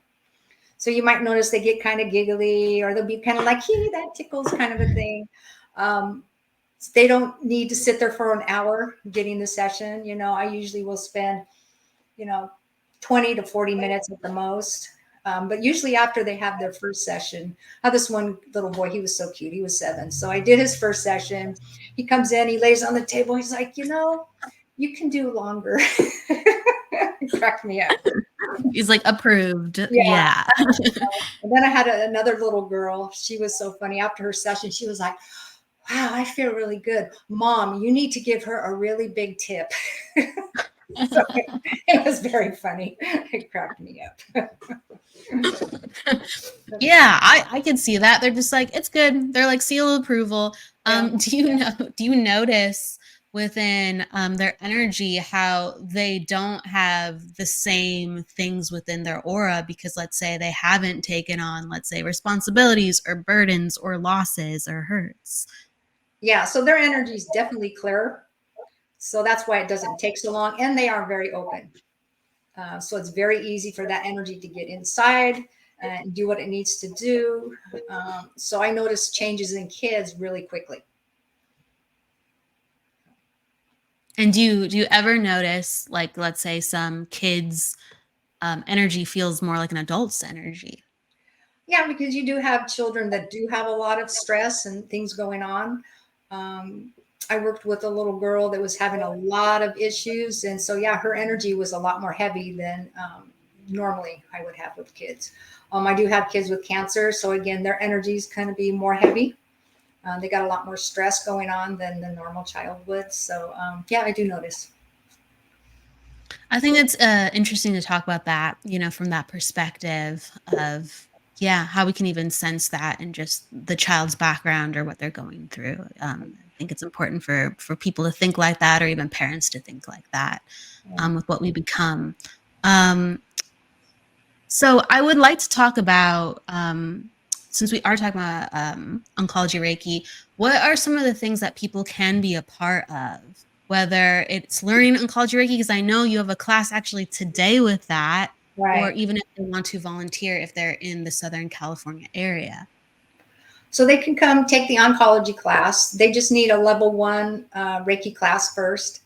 So you might notice they get kind of giggly, or they'll be kind of like, "Hey, that tickles," kind of a thing. Um, they don't need to sit there for an hour getting the session. I usually will spend, you know, 20 to 40 minutes at the most. But usually after they have their first session, I have this one little boy, he was so cute. He was 7. So I did his first session. He comes in, he lays on the table. He's like, you can do longer. He cracked me up. He's like approved. Yeah. Yeah. And then I had another little girl. She was so funny. After her session, she was like, "Wow, I feel really good. Mom, you need to give her a really big tip." So it was very funny. It cracked me up. Yeah, I can see that. They're just like, it's good. They're like seal of approval. Yeah. Do you notice within their energy how they don't have the same things within their aura because let's say they haven't taken on, let's say, responsibilities or burdens or losses or hurts? Yeah. So their energy is definitely clearer. So that's why it doesn't take so long. And they are very open. So it's very easy for that energy to get inside and do what it needs to do. So I noticed changes in kids really quickly. And do you ever notice, like, let's say some kids' energy feels more like an adult's energy? Yeah, because you do have children that do have a lot of stress and things going on. Um, I worked with a little girl that was having a lot of issues. And so, yeah, her energy was a lot more heavy than normally I would have with kids. I do have kids with cancer. So, again, their energies kind of be more heavy. They got a lot more stress going on than the normal child would. So, yeah, I do notice. I think it's interesting to talk about that, from that perspective of, yeah, how we can even sense that in just the child's background or what they're going through. I think it's important for people to think like that, or even parents to think like that with what we become. Um, so I would like to talk about, since we are talking about oncology Reiki, what are some of the things that people can be a part of? Whether it's learning oncology Reiki, because I know you have a class actually today with that, or Right. even if they want to volunteer if they're in the Southern California area. So they can come take the oncology class. They just need a level 1 Reiki class first.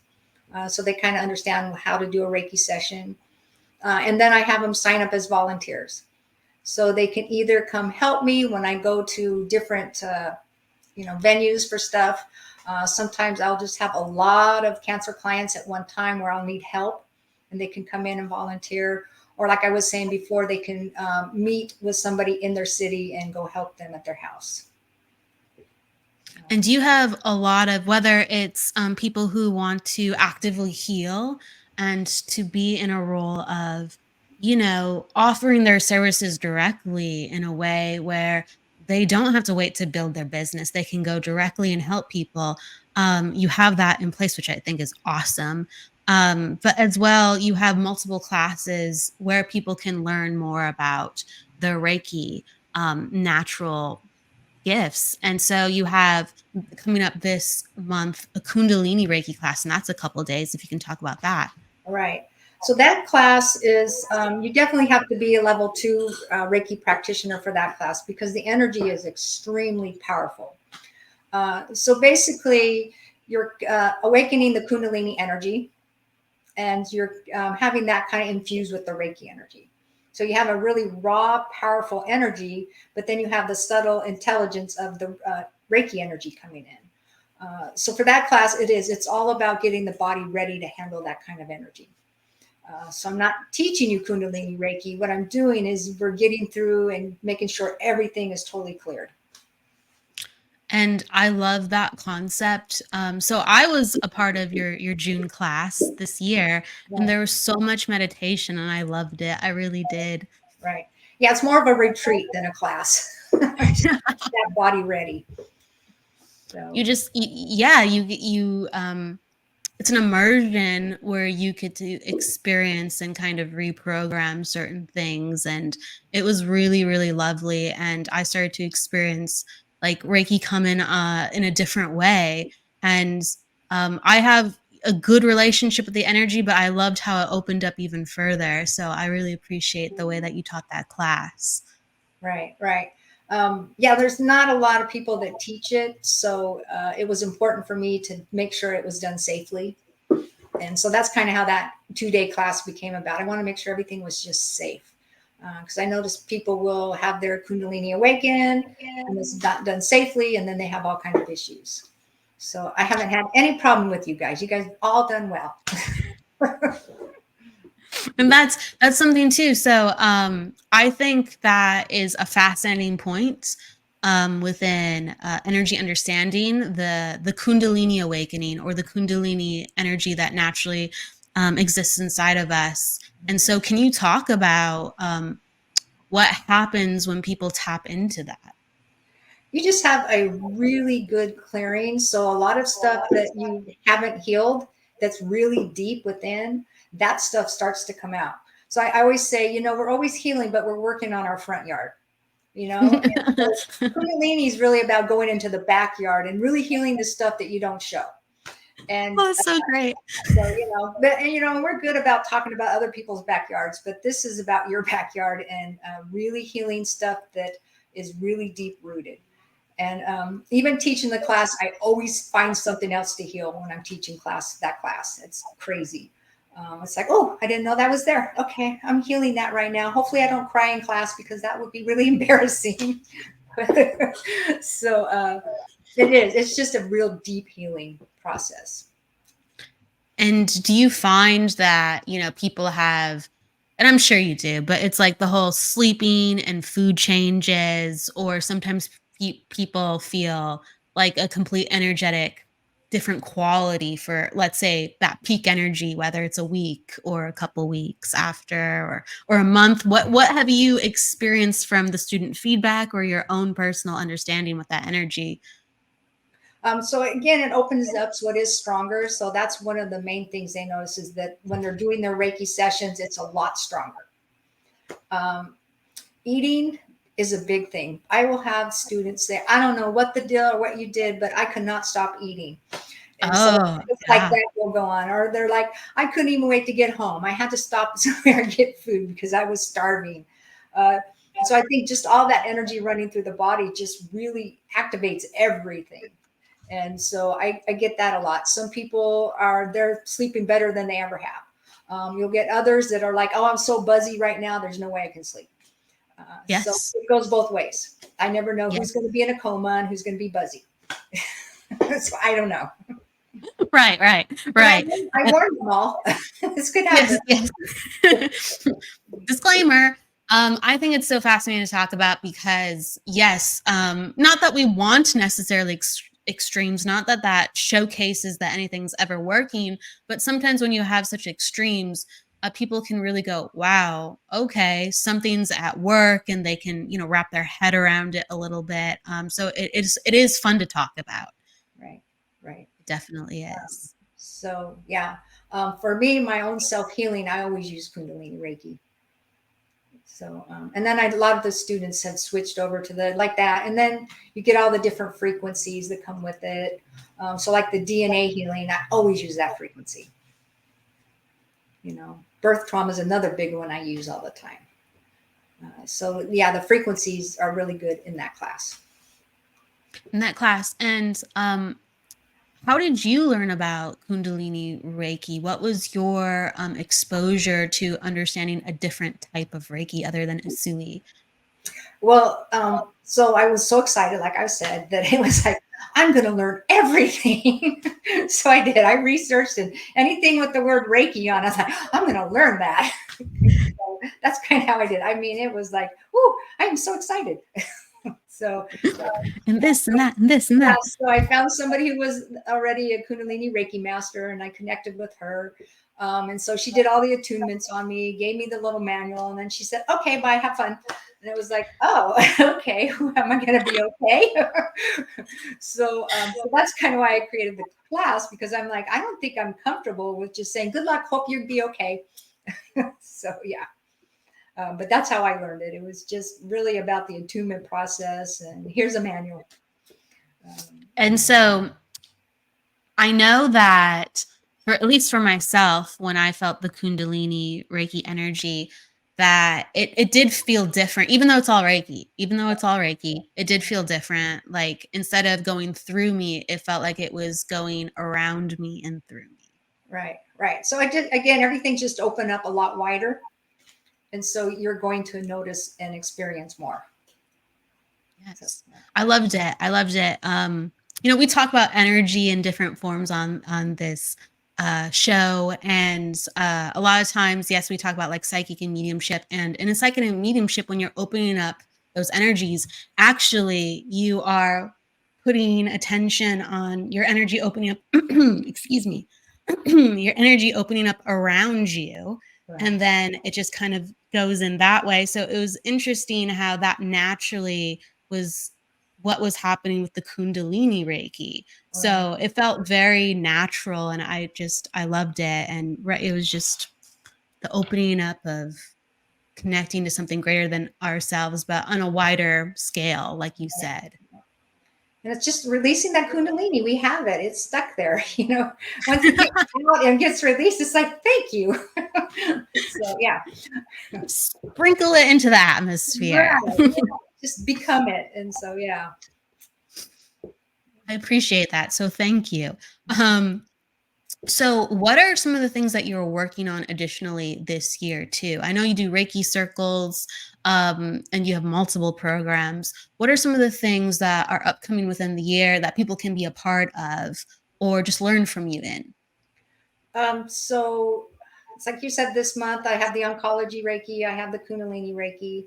So they kind of understand how to do a Reiki session. And then I have them sign up as volunteers. So they can either come help me when I go to different, venues for stuff. Sometimes I'll just have a lot of cancer clients at one time where I'll need help and they can come in and volunteer. Or like I was saying before, they can meet with somebody in their city and go help them at their house. And do you have a lot of, whether it's people who want to actively heal and to be in a role of, offering their services directly in a way where they don't have to wait to build their business. They can go directly and help people. You have that in place, which I think is awesome. But as well, you have multiple classes where people can learn more about the Reiki natural gifts. And so you have coming up this month a Kundalini Reiki class, and that's a couple of days if you can talk about that. All right. So that class is, you definitely have to be a level 2 Reiki practitioner for that class because the energy is extremely powerful. So basically, you're awakening the Kundalini energy and you're having that kind of infused with the Reiki energy. So you have a really raw, powerful energy, but then you have the subtle intelligence of the Reiki energy coming in. So for that class, it's all about getting the body ready to handle that kind of energy. So I'm not teaching you Kundalini Reiki. What I'm doing is we're getting through and making sure everything is totally cleared. And I love that concept. So I was a part of your June class this year, and there was so much meditation, and I loved it. I really did. Right. Yeah, it's more of a retreat than a class. That body ready. So it's an immersion where you get to experience and kind of reprogram certain things. And it was really, really lovely. And I started to experience like Reiki come in a different way. And I have a good relationship with the energy, but I loved how it opened up even further. So I really appreciate the way that you taught that class. Right. There's not a lot of people that teach it. So it was important for me to make sure it was done safely. And so that's kind of how that 2-day class became about. I want to make sure everything was just safe. Because I noticed people will have their Kundalini awaken and it's not done safely, and then they have all kinds of issues. So I haven't had any problem with you guys. You guys all done well. And that's something too. So I think that is a fascinating point within energy understanding, the Kundalini awakening, or the Kundalini energy that naturally exists inside of us. And so can you talk about what happens when people tap into that? You just have a really good clearing. So a lot of stuff that you haven't healed, that's really deep within, that stuff starts to come out. So I always say, we're always healing, but we're working on our front yard. And so Kundalini is really about going into the backyard and really healing the stuff that you don't show. And that's so great. So, we're good about talking about other people's backyards, but this is about your backyard and really healing stuff that is really deep rooted. And even teaching the class, I always find something else to heal when I'm teaching that class. It's crazy. It's like, oh, I didn't know that was there. Okay, I'm healing that right now. Hopefully I don't cry in class, because that would be really embarrassing. So it is. It's just a real deep healing process. And do you find that, people have, and I'm sure you do, but it's like the whole sleeping and food changes, or sometimes people feel like a complete energetic different quality for, let's say, that peak energy, whether it's a week or a couple weeks after, or a month. What have you experienced from the student feedback or your own personal understanding with that energy? So again, it opens up so it is stronger. So that's one of the main things they notice, is that when they're doing their Reiki sessions, it's a lot stronger. Eating is a big thing. I will have students say, I don't know what the deal or what you did, but I could not stop eating. And so it's like that will go on. Or they're like, I couldn't even wait to get home. I had to stop somewhere and get food because I was starving. So I think just all that energy running through the body just really activates everything. And so I get that a lot. Some people they're sleeping better than they ever have. You'll get others that are like, oh, I'm so buzzy right now, there's no way I can sleep. Yes. So it goes both ways. I never know who's going to be in a coma and who's going to be buzzy. So I don't know. Right. I warned them all. This could happen. Yes. Disclaimer. I think it's so fascinating to talk about because, yes, not that we want necessarily extremes, not that showcases that anything's ever working, but sometimes when you have such extremes, people can really go, wow, okay, something's at work, and they can, wrap their head around it a little bit. So it is fun to talk about. Right. It definitely is. So yeah, for me, my own self-healing, I always use Kundalini Reiki. So, and then a lot of the students have switched over to like that. And then you get all the different frequencies that come with it. So like the DNA healing, I always use that frequency. Birth trauma is another big one I use all the time. So yeah, the frequencies are really good in that class. And how did you learn about Kundalini Reiki? What was your exposure to understanding a different type of Reiki other than Usui? Well, so I was so excited, like I said, that it was like, I'm going to learn everything. So I did. I researched, and anything with the word Reiki on, I was like, I'm going to learn that. So that's kind of how I did. I mean, it was like, ooh, I'm so excited. So and this and that and this and that. So I found somebody who was already a Kundalini Reiki master, and I connected with her. And so she did all the attunements on me, gave me the little manual, and then she said, okay, bye, have fun. And it was like, oh, okay, am I going to be okay? So that's kind of why I created the class, because I'm like, I don't think I'm comfortable with just saying, good luck, hope you'll be okay. So yeah. But that's how I learned it. It was just really about the attunement process, and here's a manual. And so I know that, for at least for myself, when I felt the Kundalini Reiki energy, that it did feel different, even though it's all Reiki, it did feel different. Like, instead of going through me, it felt like it was going around me and through me. Right, right. So I did, again, everything just opened up a lot wider. And so you're going to notice and experience more. Yes. I loved it. I loved it. We talk about energy in different forms on this show, and a lot of times, yes, we talk about like psychic and mediumship, and in a psychic and mediumship, when you're opening up those energies, actually you are putting attention on your energy opening up excuse me your energy opening up around you. Right. And then it just kind of goes in that way. So it was interesting how that naturally was what was happening with the Kundalini Reiki. So it felt very natural, and I loved it. And it was just the opening up of connecting to something greater than ourselves, but on a wider scale, like you said. And it's just releasing that Kundalini. We have it. It's stuck there. Once it gets out and gets released, it's like, thank you. So yeah. Sprinkle it into the atmosphere. Right. Just become it. And so, yeah. I appreciate that. So thank you. So what are some of the things that you're working on additionally this year too? I know you do Reiki circles, and you have multiple programs. What are some of the things that are upcoming within the year that people can be a part of or just learn from you in? So it's like you said, this month I have the Oncology Reiki, I have the Kundalini Reiki.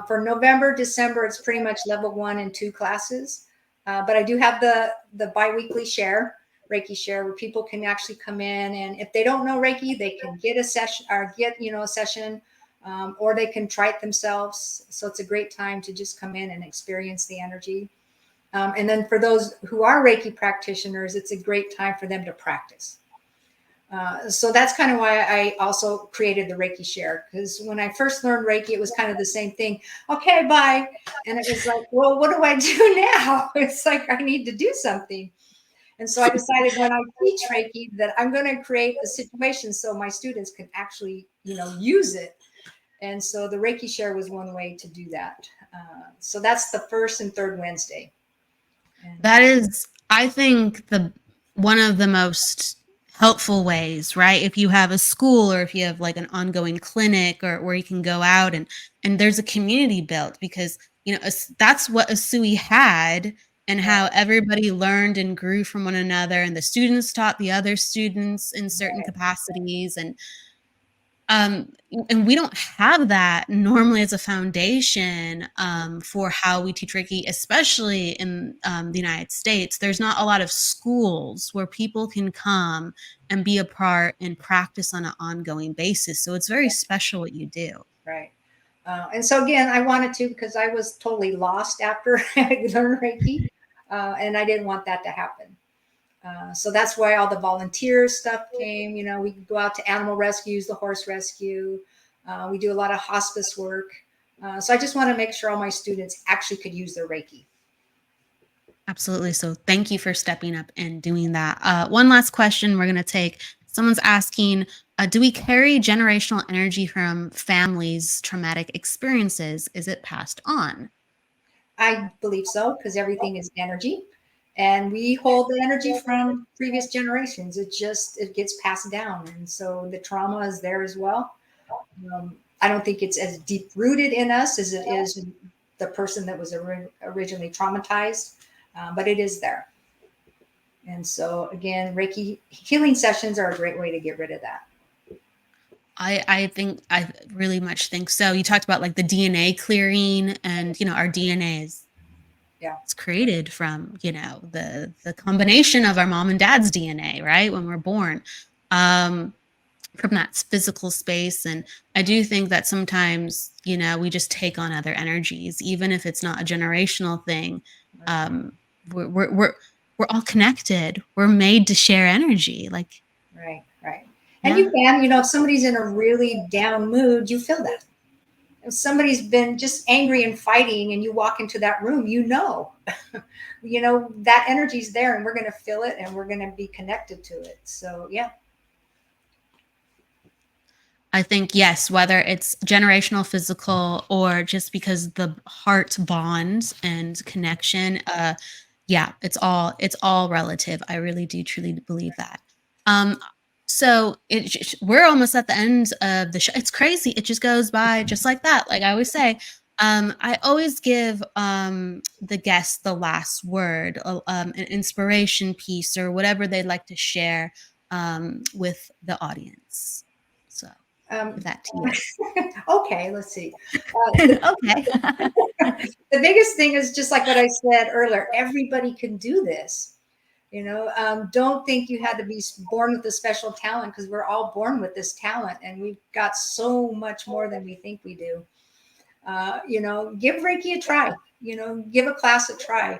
For November, December, it's pretty much level 1 and 2 classes. But I do have the biweekly Reiki share, where people can actually come in, and if they don't know Reiki, they can get a session, or a session, or they can try it themselves. So it's a great time to just come in and experience the energy. And then for those who are Reiki practitioners, it's a great time for them to practice. So that's kind of why I also created the Reiki share, because when I first learned Reiki, it was kind of the same thing. Okay, bye. And it was like, well, what do I do now? It's like, I need to do something. And so I decided, when I teach Reiki, that I'm going to create a situation so my students can actually, use it. And so the Reiki share was one way to do that. So that's the first and third Wednesday. And that is, I think, one of the most helpful ways, right? If you have a school, or if you have like an ongoing clinic, or where you can go out and there's a community built, because that's what Asui had, and how everybody learned and grew from one another, and the students taught the other students in certain capacities, and we don't have that normally as a foundation for how we teach Reiki, especially in the United States. There's not a lot of schools where people can come and be a part and practice on an ongoing basis. So it's very special what you do. Right. And so again, I wanted to, because I was totally lost after I learned Reiki, and I didn't want that to happen. So that's why all the volunteer stuff came. We go out to animal rescues, the horse rescue. We do a lot of hospice work. So I just want to make sure all my students actually could use their Reiki. Absolutely. So thank you for stepping up and doing that. One last question we're going to take. Someone's asking, do we carry generational energy from families' traumatic experiences? Is it passed on? I believe so, because everything is energy. And we hold the energy from previous generations. It gets passed down. And so the trauma is there as well. I don't think it's as deep rooted in us as it is in the person that was originally traumatized, but it is there. And so again, Reiki healing sessions are a great way to get rid of that. I really much think so. You talked about like the DNA clearing, and our DNA is it's created from the combination of our mom and dad's DNA, right, when we're born. from that physical space. And I do think that sometimes, we just take on other energies, even if it's not a generational thing. We're all connected. We're made to share energy. Like, Right. yeah. And you can, if somebody's in a really down mood, you feel that. If somebody's been just angry and fighting and you walk into that room, that energy's there, and we're going to feel it, and we're going to be connected to it. So, yeah. I think, yes, whether it's generational, physical, or just because the heart bond and connection, yeah, it's all relative. I really do truly believe that. So we're almost at the end of the show. It's crazy. It just goes by just like that. Like I always say, I always give the guest the last word, an inspiration piece or whatever they'd like to share with the audience. So give that to you. Okay, let's see. Okay. The biggest thing is just like what I said earlier, everybody can do this. Don't think you had to be born with a special talent, because we're all born with this talent, and we've got so much more than we think we do. Give Reiki a try, give a class a try.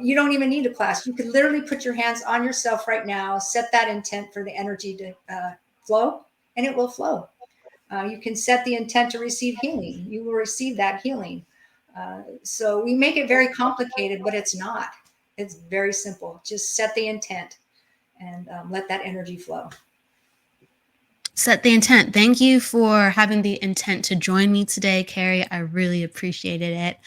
You don't even need a class. You could literally put your hands on yourself right now, set that intent for the energy to flow, and it will flow. You can set the intent to receive healing. You will receive that healing. So we make it very complicated, but it's not. It's very simple. Just set the intent and let that energy flow. Set the intent. Thank you for having the intent to join me today, Kerri. I really appreciated it.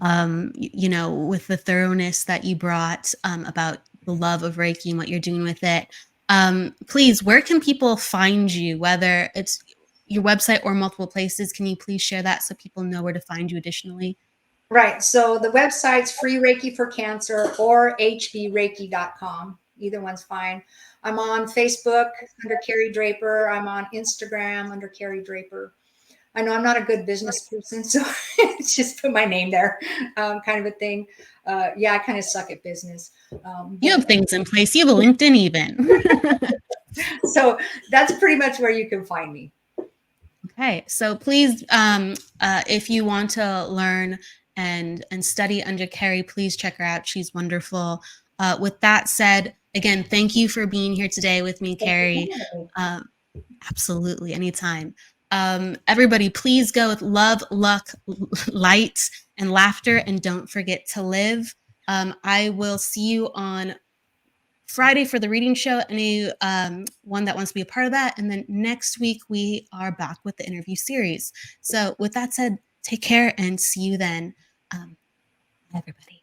With the thoroughness that you brought about the love of Reiki and what you're doing with it. Please, where can people find you, whether it's your website or multiple places? Can you please share that so people know where to find you additionally? Right. So the website's Free Reiki for Cancer or hbreiki.com. Either one's fine. I'm on Facebook under Kerri Draper. I'm on Instagram under Kerri Draper. I know I'm not a good business person, so it's just put my name there, kind of a thing. Yeah, I kind of suck at business. You have things in place. You have a LinkedIn even. So that's pretty much where you can find me. Okay, so please, if you want to learn and study under Kerri, please check her out. She's wonderful. With that said, again, thank you for being here today with me, Kerri. Absolutely, anytime. Everybody, please go with love, luck, light, and laughter, and don't forget to live. I will see you on Friday for the reading show, any one that wants to be a part of that. And then next week, we are back with the interview series. So with that said, take care and see you then. Everybody.